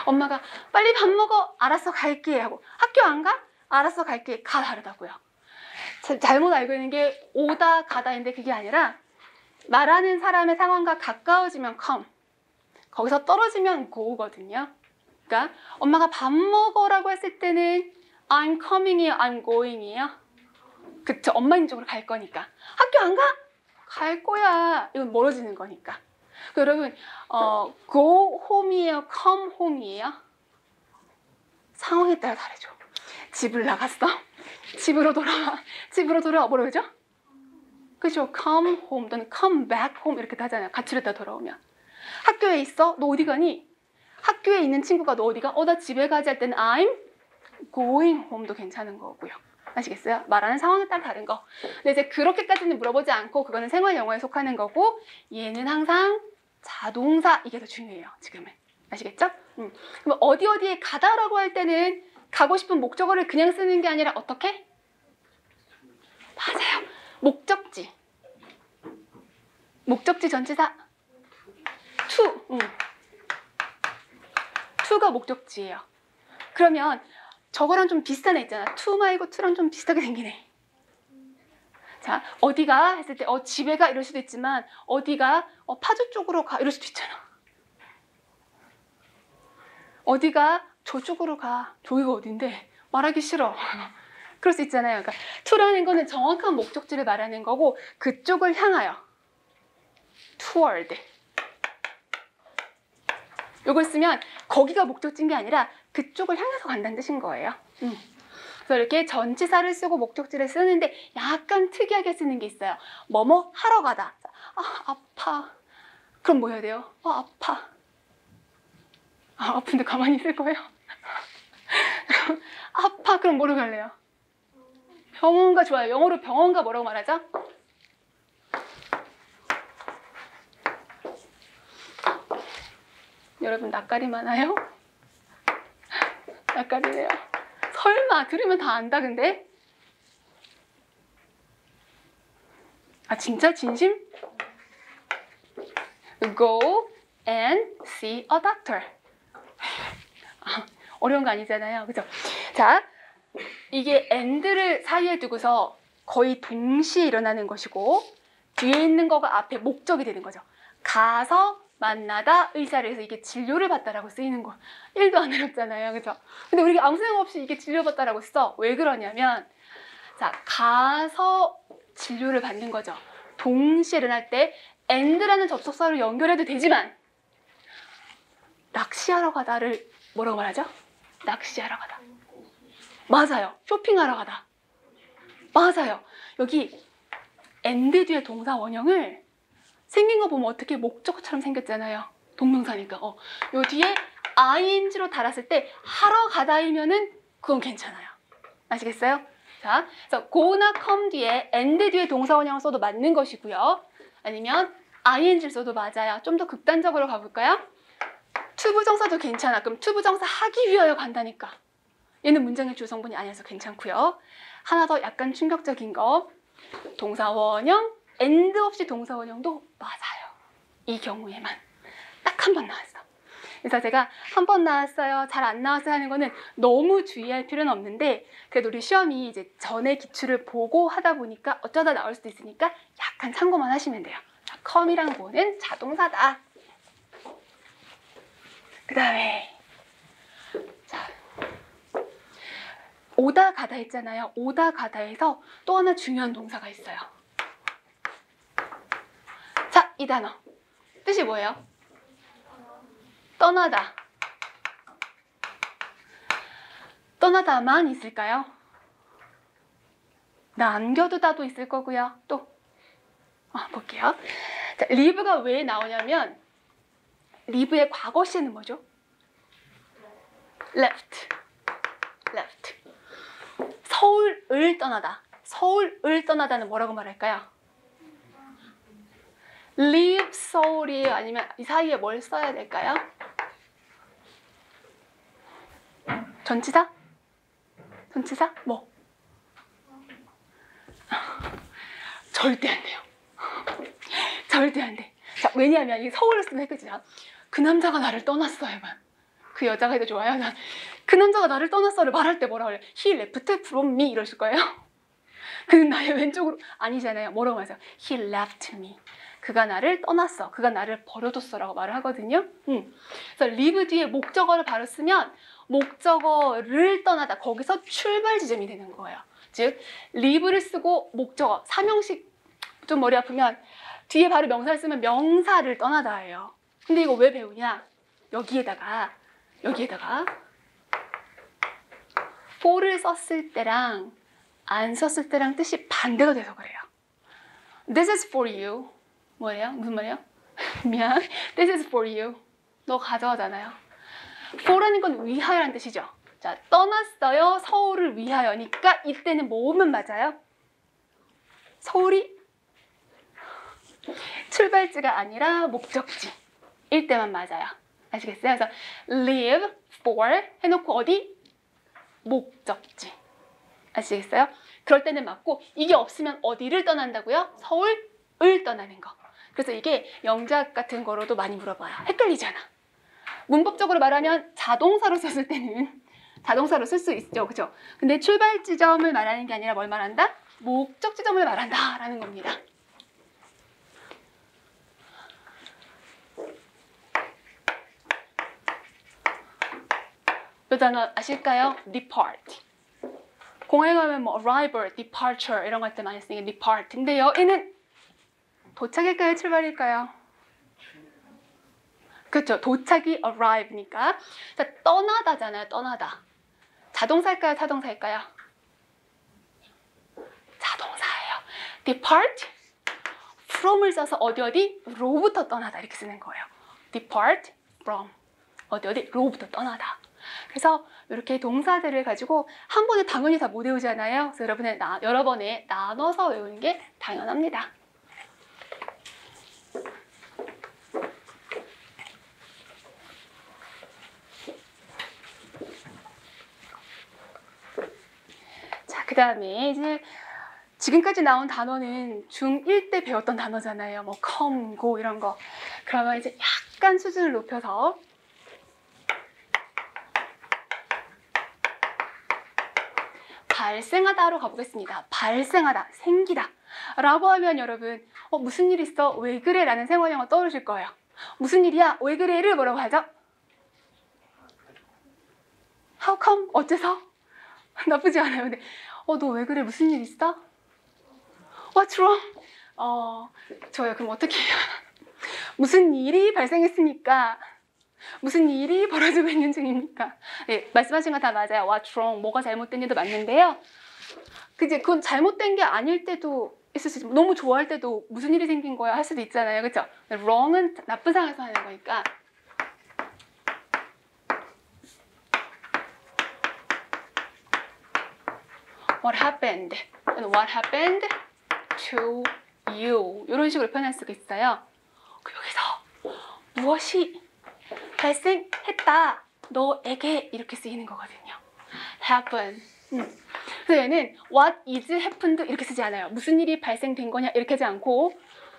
엄마가 빨리 밥 먹어 알았어 갈게 하고 학교 안 가? 알았어 갈게 가 다르다고요. 잘못 알고 있는 게 오다 가다인데 그게 아니라 말하는 사람의 상황과 가까워지면 come, 거기서 떨어지면 go거든요. 그러니까 엄마가 밥 먹어라고 했을 때는 I'm coming이에요, I'm going이에요. 그쵸, 엄마인 쪽으로 갈 거니까. 학교 안 가? 갈 거야. 이건 멀어지는 거니까. 여러분, go home이에요, come home이에요? 상황에 따라 다르죠. 집을 나갔어. 집으로 돌아와. 집으로 돌아와. 뭐라고 그러죠? 그죠? come home 또는 come back home 이렇게 하잖아요. 가출했다 돌아오면. 학교에 있어? 너 어디 가니? 학교에 있는 친구가 너 어디 가? 나 집에 가지 할 때는 I'm going home도 괜찮은 거고요. 아시겠어요? 말하는 상황에 따라 다른 거. 근데 이제 그렇게까지는 물어보지 않고 그거는 생활 영어에 속하는 거고 얘는 항상 자동사 이게 더 중요해요. 지금은. 아시겠죠? 그럼 어디에 가다라고 할 때는 가고 싶은 목적어를 그냥 쓰는 게 아니라 어떻게? 맞아요. 목적지. 목적지 전치사 to. to가 목적지예요. 그러면 저거랑 좀 비슷한 애 있잖아. to 말고 to랑 좀 비슷하게 생기네. 자, 어디가 했을 때 집에 가 이럴 수도 있지만 어디가 파주 쪽으로 가 이럴 수도 있잖아. 어디가 저쪽으로 가. 저기가 어딘데? 말하기 싫어. 그럴 수 있잖아요. 그러니까 to라는 거는 정확한 목적지를 말하는 거고 그쪽을 향하여. toward. 이걸 쓰면 거기가 목적지인 게 아니라 그쪽을 향해서 간다는 뜻인 거예요. 그래서 이렇게 전치사를 쓰고 목적지를 쓰는데 약간 특이하게 쓰는 게 있어요. 뭐뭐 하러 가다. 아파. 그럼 뭐 해야 돼요? 아파. 아픈데 가만히 있을 거예요? 아파. 그럼 뭐로 갈래요? 병원가 좋아요. 영어로 병원가 뭐라고 말하죠? 여러분 낯가리 많아요? 낯가리네요. 설마 들으면 다 안다 근데? 진짜 진심? Go and see a doctor. 어려운 거 아니잖아요. 그죠? 자, 이게 and를 사이에 두고서 거의 동시에 일어나는 것이고 뒤에 있는 거가 앞에 목적이 되는 거죠. 가서 만나다 의사를 해서 이게 진료를 받다라고 쓰이는 거 1도 안 어렵잖아요. 그죠? 근데 우리가 아무 생각 없이 이게 진료받다라고 써. 왜 그러냐면 자, 가서 진료를 받는 거죠. 동시에 일어날 때 and라는 접속사로 연결해도 되지만 낚시하러 가다를 뭐라고 말하죠? 낚시하러 가다. 맞아요. 쇼핑하러 가다. 맞아요. 여기 and 뒤에 동사 원형을 생긴 거 보면 어떻게 목적어처럼 생겼잖아요. 동명사니까. 요 뒤에 ing로 달았을 때 하러 가다이면은 그건 괜찮아요. 아시겠어요? 자, 그래서 go나 come 뒤에 and 뒤에 동사 원형을 써도 맞는 것이고요. 아니면 ing를 써도 맞아요. 좀 더 극단적으로 가볼까요? to 부정사도 괜찮아. 그럼 to 부정사 하기 위하여 간다니까. 얘는 문장의 주성분이 아니어서 괜찮고요. 하나 더 약간 충격적인 거. 동사 원형 and 없이 동사 원형도 맞아요. 이 경우에만. 딱 한 번 나왔어. 그래서 제가 한 번 나왔어요, 잘 안 나왔어요 하는 거는 너무 주의할 필요는 없는데, 그래도 우리 시험이 이제 전에 기출을 보고 하다 보니까 어쩌다 나올 수도 있으니까 약간 참고만 하시면 돼요. 자, come이랑 go는 자동사다. 그 다음에 자, 오다 가다 했잖아요. 오다 가다에서 또 하나 중요한 동사가 있어요. 자, 이 단어 뜻이 뭐예요? 떠나다. 떠나다만 있을까요? 남겨두다도 있을 거고요. 또 볼게요. 자, leave가 왜 나오냐면 leave의 과거 시는 뭐죠? left. 서울을 떠나다. 서울을 떠나다는 뭐라고 말할까요? leave 서울이에요? 아니면 이 사이에 뭘 써야 될까요? 전치사? 전치사? 뭐? 절대 안 돼요. 절대 안 돼. 자, 왜냐하면 이 서울을 쓰면 헷갈리잖아. 그 남자가 나를 떠났어요만. 그 여자가 해도 좋아요. 난 그 남자가 나를 떠났어를 말할 때 뭐라고 해요? He left from me 이러실 거예요. 그는 나의 왼쪽으로 아니잖아요. 뭐라고 하세요? He left me. 그가 나를 떠났어. 그가 나를 버려뒀어라고 말을 하거든요. 그래서 leave 뒤에 목적어를 바로 쓰면 목적어를 떠나다. 거기서 출발 지점이 되는 거예요. 즉 leave를 쓰고 목적어, 삼형식 좀 머리 아프면 뒤에 바로 명사를 쓰면 명사를 떠나다예요. 근데 이거 왜 배우냐? 여기에다가 for를 썼을 때랑 안 썼을 때랑 뜻이 반대가 돼서 그래요. This is for you. 뭐예요? 무슨 말이에요? 미안. This is for you. 너 가져가잖아요. for라는 건 위하여라는 뜻이죠. 자, 떠났어요. 서울을 위하여니까 이때는 뭐 오면 맞아요? 서울이 출발지가 아니라 목적지일 때만 맞아요. 아시겠어요? 그래서 leave for 해놓고 어디? 목적지. 아시겠어요? 그럴 때는 맞고 이게 없으면 어디를 떠난다고요? 서울을 떠나는 거. 그래서 이게 영작 같은 거로도 많이 물어봐요. 헷갈리잖아. 문법적으로 말하면 자동사로 썼을 때는 자동사로 쓸 수 있죠. 그죠? 근데 출발 지점을 말하는 게 아니라 뭘 말한다? 목적 지점을 말한다 라는 겁니다. 이 단어 아실까요? depart. 공항에 가면 뭐 arrival, departure 이런 거 할 때 많이 쓰는 게 depart. 근데 여기는 도착일까요? 출발일까요? 그렇죠. 도착이 arrive니까. 자, 떠나다잖아요. 떠나다. 자동사일까요? 타동사일까요? 자동사예요. depart, from을 써서 어디로부터 떠나다 이렇게 쓰는 거예요. depart from 어디로부터 떠나다. 그래서 이렇게 동사들을 가지고 한 번에 당연히 다 못 외우잖아요. 그래서 여러 번에 나눠서 외우는 게 당연합니다. 자, 그 다음에 이제 지금까지 나온 단어는 중1 때 배웠던 단어잖아요. 뭐 come, go 이런 거. 그러면 이제 약간 수준을 높여서 발생하다로 가보겠습니다. 발생하다, 생기다 라고 하면 여러분 무슨 일 있어? 왜 그래? 라는 생활영어 떠오르실 거예요. 무슨 일이야? 왜 그래를 뭐라고 하죠? How come? 어째서? 나쁘지 않아요. 근데 너 왜 그래? 무슨 일 있어? What's wrong? 저요. 그럼 어떻게 해요? 무슨 일이 발생했습니까? 무슨 일이 벌어지고 있는 중입니까? 네, 말씀하신 거 다 맞아요. What's wrong? 뭐가 잘못된지도 맞는데요. 그건 잘못된 게 아닐 때도 있을 수 있고 너무 좋아할 때도 무슨 일이 생긴 거야 할 수도 있잖아요. 그렇죠? wrong은 나쁜 상황에서 하는 거니까. What happened? What happened to you? 이런 식으로 표현할 수가 있어요. 여기서 무엇이 발생했다 너에게 이렇게 쓰이는 거거든요. happen. 그래서 얘는 what is happened 이렇게 쓰지 않아요. 무슨 일이 발생된 거냐 이렇게 하지 않고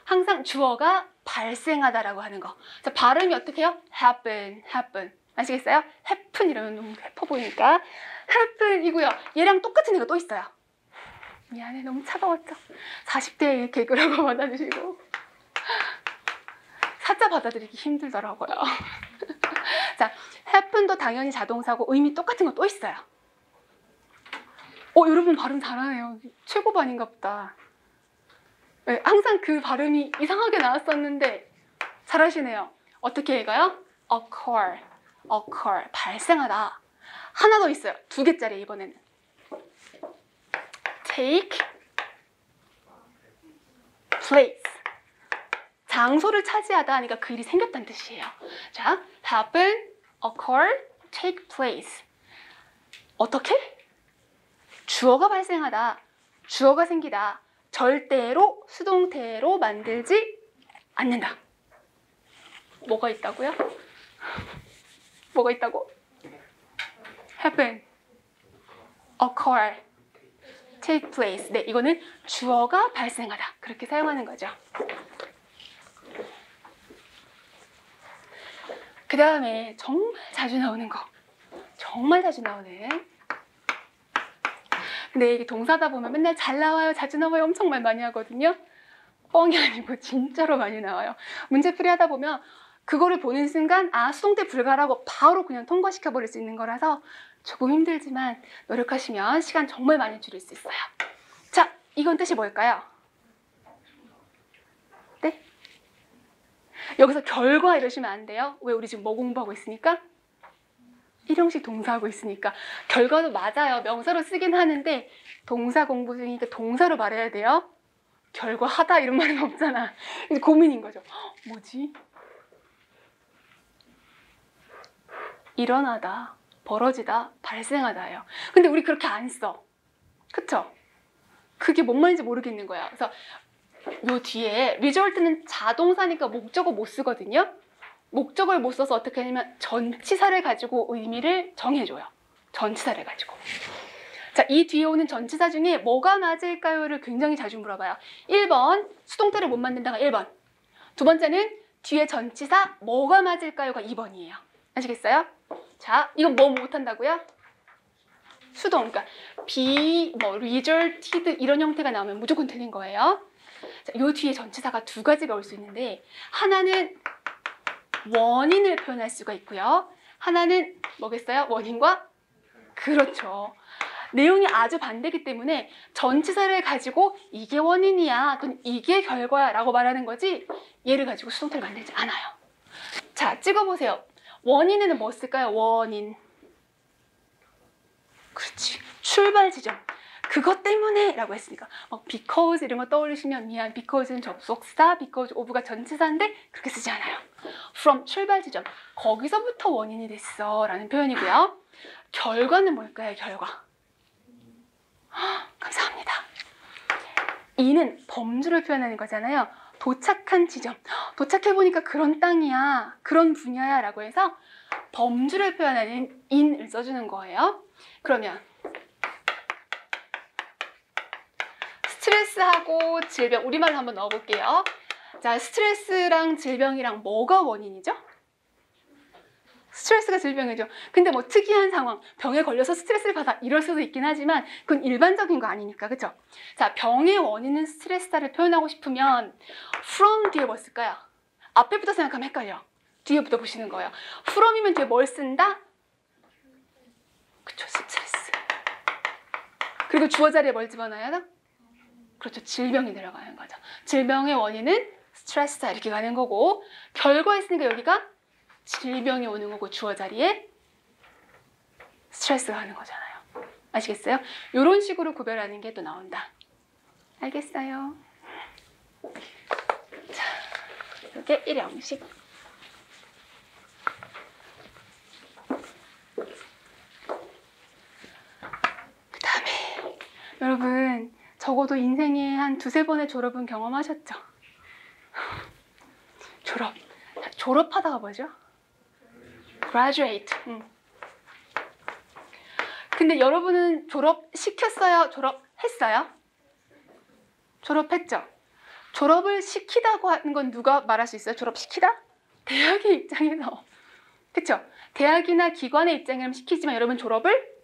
항상 주어가 발생하다라고 하는 거. 자, 발음이 어떻게 해요? happen, happen. 아시겠어요? happen 이러면 너무 예뻐 보이니까 happen이고요. 얘랑 똑같은 애가 또 있어요. 미안해, 너무 차가웠죠? 40대 개그라고 받아주시고 사자 받아들이기 힘들더라고요. 자, happen도 당연히 자동사고 의미 똑같은 거 또 있어요. 여러분 발음 잘하네요. 최고반인가 보다. 네, 항상 그 발음이 이상하게 나왔었는데 잘하시네요. 어떻게 읽어요? occur, occur, 발생하다. 하나 더 있어요. 2개짜리 이번에는. take place. 장소를 차지하다 하니까 그 일이 생겼다는 뜻이에요. 자, happen, occur, take place. 어떻게? 주어가 발생하다, 주어가 생기다. 절대로 수동태로 만들지 않는다. 뭐가 있다고요? 뭐가 있다고? happen, occur, take place. 네, 이거는 주어가 발생하다. 그렇게 사용하는 거죠. 그 다음에 정말 자주 나오는 거. 정말 자주 나오는. 근데 이게 동사다 보면 맨날 잘 나와요, 자주 나와요 엄청 말 많이 하거든요. 뻥이 아니고 진짜로 많이 나와요. 문제풀이 하다 보면 그거를 보는 순간 수동태 불가라고 바로 그냥 통과시켜 버릴 수 있는 거라서 조금 힘들지만 노력하시면 시간 정말 많이 줄일 수 있어요. 자, 이건 뜻이 뭘까요? 네? 여기서 결과 이러시면 안 돼요. 왜? 우리 지금 뭐 공부하고 있으니까? 일형식 동사하고 있으니까. 결과도 맞아요. 명사로 쓰긴 하는데 동사 공부 중이니까 동사로 말해야 돼요. 결과하다 이런 말은 없잖아. 이제 고민인 거죠. 뭐지? 일어나다, 벌어지다, 발생하다예요. 근데 우리 그렇게 안 써. 그쵸? 그게 뭔 말인지 모르겠는 거야. 그래서 요 뒤에 result는 자동사니까 목적어 못 쓰거든요. 목적어를 못 써서 어떻게 하냐면 전치사를 가지고 의미를 정해줘요. 전치사를 가지고. 자, 이 뒤에 오는 전치사 중에 뭐가 맞을까요를 굉장히 자주 물어봐요. 1번 수동태를 못 만든다가 1번. 두 번째는 뒤에 전치사 뭐가 맞을까요가 2번이에요. 아시겠어요? 자, 이건 뭐 못한다고요? 수동, 그러니까 resulted 이런 형태가 나오면 무조건 틀린 거예요. 자, 요 뒤에 전치사가 2가지가 올 수 있는데 하나는 원인을 표현할 수가 있고요. 하나는 뭐겠어요? 원인과? 그렇죠. 내용이 아주 반대이기 때문에 전치사를 가지고 이게 원인이야, 그럼 이게 결과야 라고 말하는 거지 얘를 가지고 수동태를 만들지 않아요. 자, 찍어보세요. 원인에는 뭐 쓸까요? 원인. 그렇지. 출발 지점. 그것 때문에 라고 했으니까 막 because 이런 거 떠올리시면 미안, because는 접속사, because of가 전치사인데 그렇게 쓰지 않아요. from 출발 지점. 거기서부터 원인이 됐어 라는 표현이고요. 결과는 뭘까요? 결과. 감사합니다. 이는 범주를 표현하는 거잖아요. 도착한 지점. 도착해보니까 그런 땅이야, 그런 분야야 라고 해서 범주를 표현하는 in을 써주는 거예요. 그러면 스트레스하고 질병, 우리말로 한번 넣어볼게요. 자, 스트레스랑 질병이랑 뭐가 원인이죠? 스트레스가 질병이죠. 근데 뭐 특이한 상황, 병에 걸려서 스트레스를 받아 이럴 수도 있긴 하지만 그건 일반적인 거 아니니까, 그쵸? 자, 병의 원인은 스트레스다를 표현하고 싶으면 from 뒤에 뭐 쓸까요? 앞에부터 생각하면 헷갈려. 뒤에부터 보시는 거예요. from이면 뒤에 뭘 쓴다? 그쵸, 스트레스. 그리고 주어 자리에 뭘 집어넣어야 돼? 그렇죠, 질병이 들어가는 거죠. 질병의 원인은 스트레스다 이렇게 가는 거고, 결과에 있으니까 여기가 질병이 오는 거고 주어 자리에 스트레스가 가는 거잖아요. 아시겠어요? 이런 식으로 구별하는 게 또 나온다. 알겠어요? 자, 이게 일형식. 그 다음에 여러분 적어도 인생에 한 2-3번의 졸업은 경험하셨죠? 졸업. 졸업하다가 뭐죠? graduate. 근데 여러분은 졸업시켰어요? 졸업했어요? 졸업했죠? 졸업을 시키다고 하는 건 누가 말할 수 있어요? 졸업시키다? 대학의 입장에서. 그쵸? 대학이나 기관의 입장이라면 시키지만 여러분 졸업을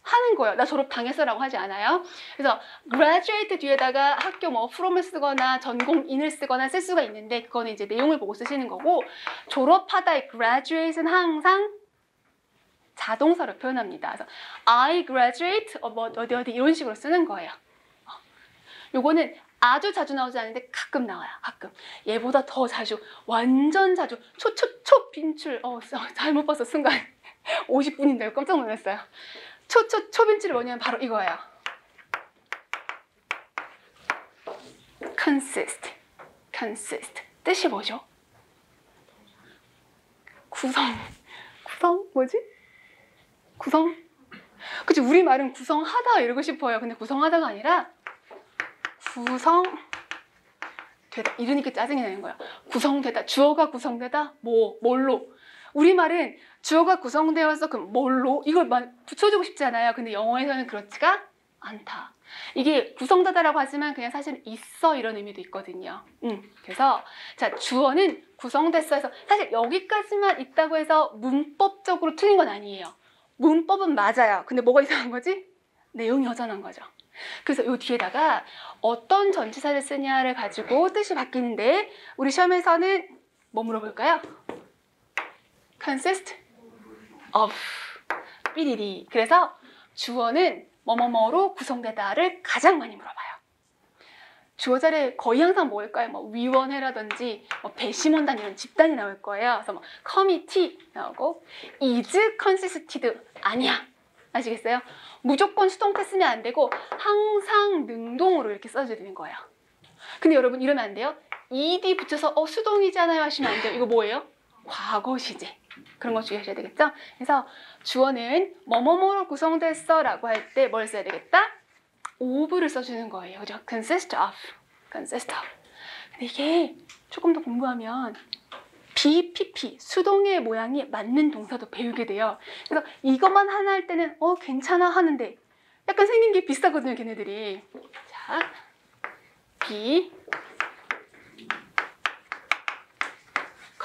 하는 거예요. 나 졸업 당했어라고 하지 않아요. 그래서 graduate 뒤에다가 학교 뭐 from을 쓰거나 전공인을 쓰거나 쓸 수가 있는데 그거는 이제 내용을 보고 쓰시는 거고 졸업하다의 graduate는 항상 자동사로 표현합니다. 그래서 I graduate 뭐 어디 이런 식으로 쓰는 거예요. 요거는 아주 자주 나오지 않는데 가끔 나와요. 가끔. 얘보다 더 자주, 완전 자주, 빈출. 잘못 봤어, 순간. 50분인데 깜짝 놀랐어요. 초빈출이 뭐냐면 바로 이거예요. consist. 뜻이 뭐죠? 구성 뭐지? 구성? 그치, 우리말은 구성하다 이러고 싶어요. 근데 구성하다가 아니라 구성되다. 이러니까 짜증이 나는 거야. 구성되다. 주어가 구성되다. 뭘로? 우리말은 주어가 구성되어서 그럼 뭘로? 이걸 붙여주고 싶지 않아요. 근데 영어에서는 그렇지가 않다. 이게 구성되다라고 하지만 그냥 사실 있어 이런 의미도 있거든요. 그래서 자, 주어는 구성됐어 해서 사실 여기까지만 있다고 해서 문법적으로 틀린 건 아니에요. 문법은 맞아요. 근데 뭐가 이상한 거지? 내용이 허전한 거죠. 그래서 이 뒤에다가 어떤 전치사를 쓰냐를 가지고 뜻이 바뀌는데 우리 시험에서는 뭐 물어볼까요? consist of 삐리리. 그래서 주어는 뭐뭐뭐로 구성되다를 가장 많이 물어봐요. 주어 자리에 거의 항상 뭘까요? 뭐 위원회라든지 뭐 배심원단 이런 집단이 나올 거예요. 그래서 뭐 committee 나오고 is consisted 아니야. 아시겠어요? 무조건 수동태 쓰면 안 되고 항상 능동으로 이렇게 써줘야 되는 거예요. 근데 여러분 이러면 안 돼요. ed 붙여서 수동이잖아요 하시면 안 돼요. 이거 뭐예요? 과거 시제. 그런 거 주의하셔야 되겠죠? 그래서 주어는 뭐뭐뭐로 구성됐어 라고 할 때 뭘 써야 되겠다? of를 써주는 거예요. 그죠? consist of. 근데 이게 조금 더 공부하면 BPP, 수동의 모양이 맞는 동사도 배우게 돼요. 그래서 이것만 하나 할 때는 괜찮아 하는데 약간 생긴 게 비슷하거든요, 걔네들이. 자, be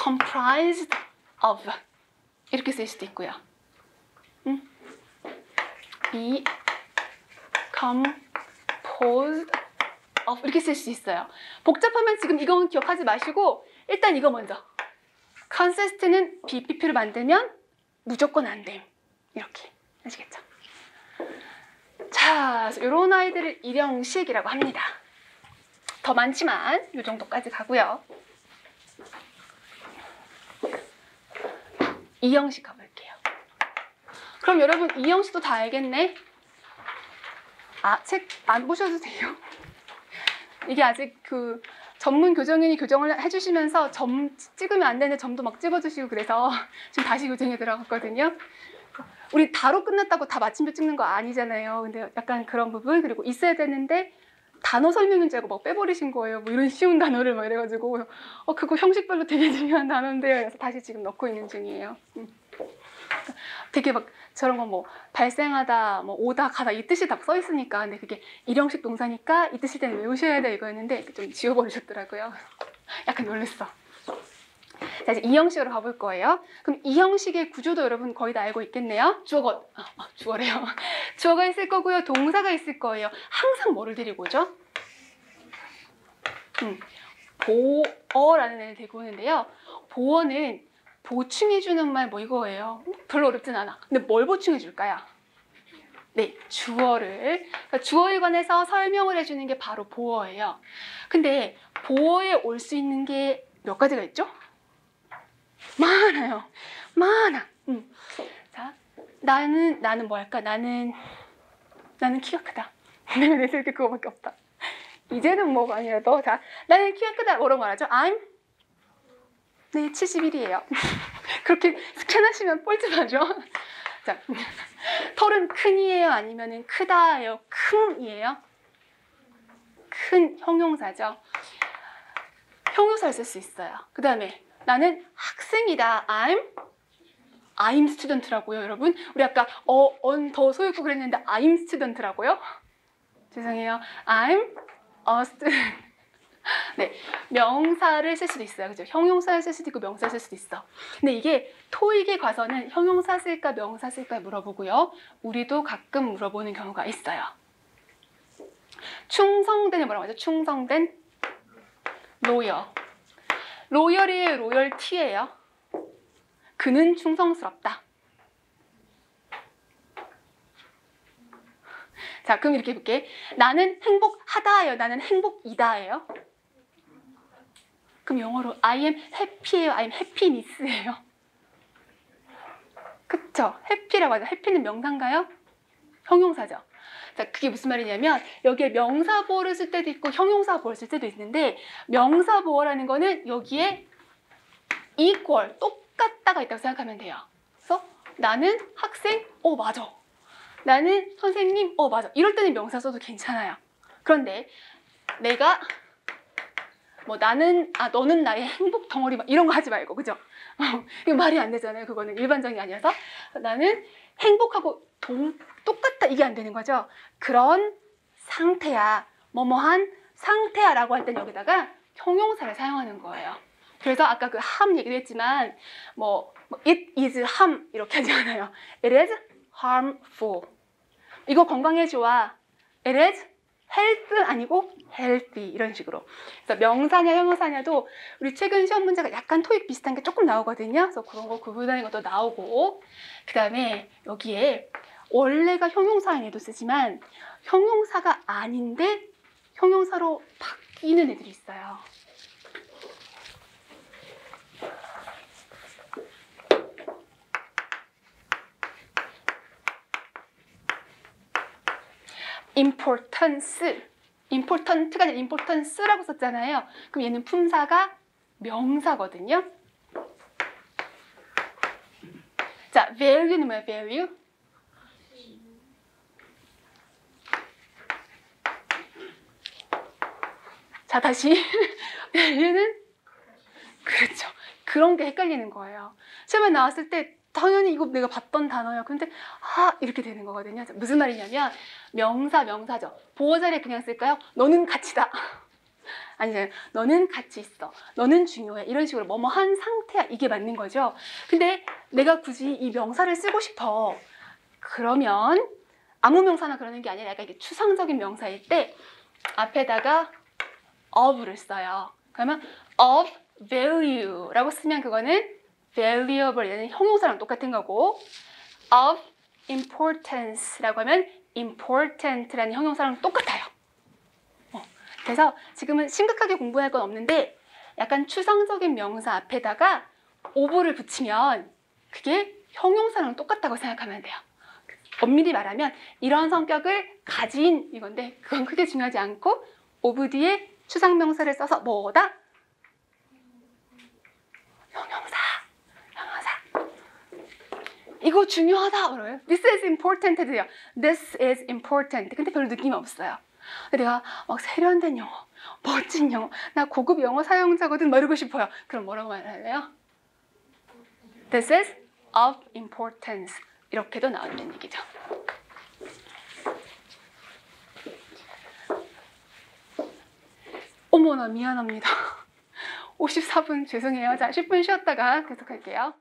comprised of 이렇게 쓸 수도 있고요. be composed of 이렇게 쓸 수 있어요. 복잡하면 지금 이건 기억하지 마시고 일단 이거 먼저. consist는 BPP를 만들면 무조건 안 됨. 이렇게. 아시겠죠? 자, 이런 아이들을 일형식이라고 합니다. 더 많지만 이 정도까지 가고요. 이형식 가볼게요. 그럼 여러분 이형식도 다 알겠네? 책 안 보셔도 돼요. 이게 아직 그 전문 교정인이 교정을 해주시면서 점 찍으면 안 되는데 점도 막 찍어주시고 그래서 지금 다시 교정에 들어갔거든요. 우리 다로 끝났다고 다 마침표 찍는 거 아니잖아요. 근데 약간 그런 부분 그리고 있어야 되는데 단어 설명인 줄 알고 막 빼버리신 거예요. 뭐 이런 쉬운 단어를 막 이래가지고 그거 형식별로 되게 중요한 단어인데요. 그래서 다시 지금 넣고 있는 중이에요. 되게 막 저런 거 뭐 발생하다, 뭐 오다, 가다 이 뜻이 다 써 있으니까 근데 그게 일형식 동사니까 이 뜻일 때는 외우셔야 돼 이거였는데 좀 지워버리셨더라고요. 약간 놀랬어. 자, 이제 이 형식으로 가볼 거예요. 그럼 이 형식의 구조도 여러분 거의 다 알고 있겠네요. 주어래요. 주어가 있을 거고요. 동사가 있을 거예요. 항상 뭐를 데리고 오죠? 보어라는 애를 데리고 오는데요. 보어는 보충해주는 말 뭐 이거예요. 별로 어렵진 않아. 근데 뭘 보충해줄까요? 네, 주어를. 그러니까 주어에 관해서 설명을 해주는 게 바로 보어예요. 근데 보어에 올 수 있는 게 몇 가지가 있죠? 많아요. 많아. 자, 나는 뭐 할까? 나는 키가 크다. 내가 내 생각에 그거밖에 없다. 이제는 뭐가 아니라도 자, 나는 키가 크다. 뭐라고 말하죠? 네, 71이에요. 그렇게 스캔하시면 뻘쭘하죠? 자, 털은 큰이에요? 아니면 크다예요? 큰이에요? 큰 형용사죠. 형용사를 쓸 수 있어요. 그 다음에 나는 학생이다. I'm student라고요, 여러분. 우리 아까 더 소유고 그랬는데 I'm student라고요? 죄송해요. I'm a student. 네, 명사를 쓸 수도 있어요. 그죠? 형용사를 쓸 수도 있고 명사를 쓸 수도 있어. 근데 이게 토익에 가서는 형용사 쓸까 명사 쓸까 물어보고요. 우리도 가끔 물어보는 경우가 있어요. 충성된을 뭐라고 하죠? 충성된 로열. 로열이에요? 로열티예요? 그는 충성스럽다. 자, 그럼 이렇게 해볼게. 나는 행복하다예요? 나는 행복이다예요? 그럼 영어로 I am happy예요? I am happiness예요? 그쵸? happy라고 하죠. happy는 명사인가요? 형용사죠. 자, 그게 무슨 말이냐면 여기에 명사보호를 쓸 때도 있고 형용사보호를 쓸 때도 있는데 명사보호라는 거는 여기에 equal, 똑같다가 있다고 생각하면 돼요. 그래서 나는 학생, 맞아. 나는 선생님, 맞아. 이럴 때는 명사 써도 괜찮아요. 그런데 내가 너는 나의 행복 덩어리 이런 거 하지 말고, 그죠? 이거 말이 안 되잖아요. 그거는 일반적인 게 아니라서 나는 행복하고 똑같다 이게 안 되는 거죠. 그런 상태야, 뭐뭐한 상태야 라고 할 땐 여기다가 형용사를 사용하는 거예요. 그래서 아까 그 harm 얘기도 했지만 it is harm 이렇게 하지 않아요. It is harmful. 이거 건강에 좋아. It is health 아니고 healthy 이런 식으로. 그래서 명사냐 형용사냐도 우리 최근 시험 문제가 약간 토익 비슷한 게 조금 나오거든요. 그래서 그런 거 구분하는 것도 나오고 그 다음에 여기에 원래가 형용사에도 쓰지만 형용사가 아닌데 형용사로 바뀌는 애들이 있어요. important가 아니라 importance라고 썼잖아요. 그럼 얘는 품사가 명사거든요. 자, value는 뭐야, value? 자, 다시. value는? 그렇죠. 그런 게 헷갈리는 거예요. 시험에 나왔을 때 당연히 이거 내가 봤던 단어야. 근데 이렇게 되는 거거든요. 무슨 말이냐면 명사죠. 보호 자리에 그냥 쓸까요? 너는 가치다. 아니잖아요. 너는 가치 있어. 너는 중요해. 이런 식으로 뭐뭐한 상태야. 이게 맞는 거죠. 근데 내가 굳이 이 명사를 쓰고 싶어. 그러면 아무 명사나 그러는 게 아니라 약간 이게 추상적인 명사일 때 앞에다가 of를 써요. 그러면 of value라고 쓰면 그거는 valuable 얘는 형용사랑 똑같은 거고 of importance라고 하면 important라는 형용사랑 똑같아요. 그래서 지금은 심각하게 공부할 건 없는데 약간 추상적인 명사 앞에다가 of를 붙이면 그게 형용사랑 똑같다고 생각하면 돼요. 엄밀히 말하면 이런 성격을 가진 이건데 그건 크게 중요하지 않고 of 뒤에 추상명사를 써서 뭐다? 형용사. 이거 중요하다 그래요. This is important 해도요. This is important. 근데 별로 느낌이 없어요. 내가 막 세련된 영어, 멋진 영어, 나 고급 영어 사용자거든 막 이러고 싶어요. 그럼 뭐라고 말할래요? This is of importance. 이렇게도 나온다는 얘기죠. 어머나 미안합니다. 54분 죄송해요. 자, 10분 쉬었다가 계속할게요.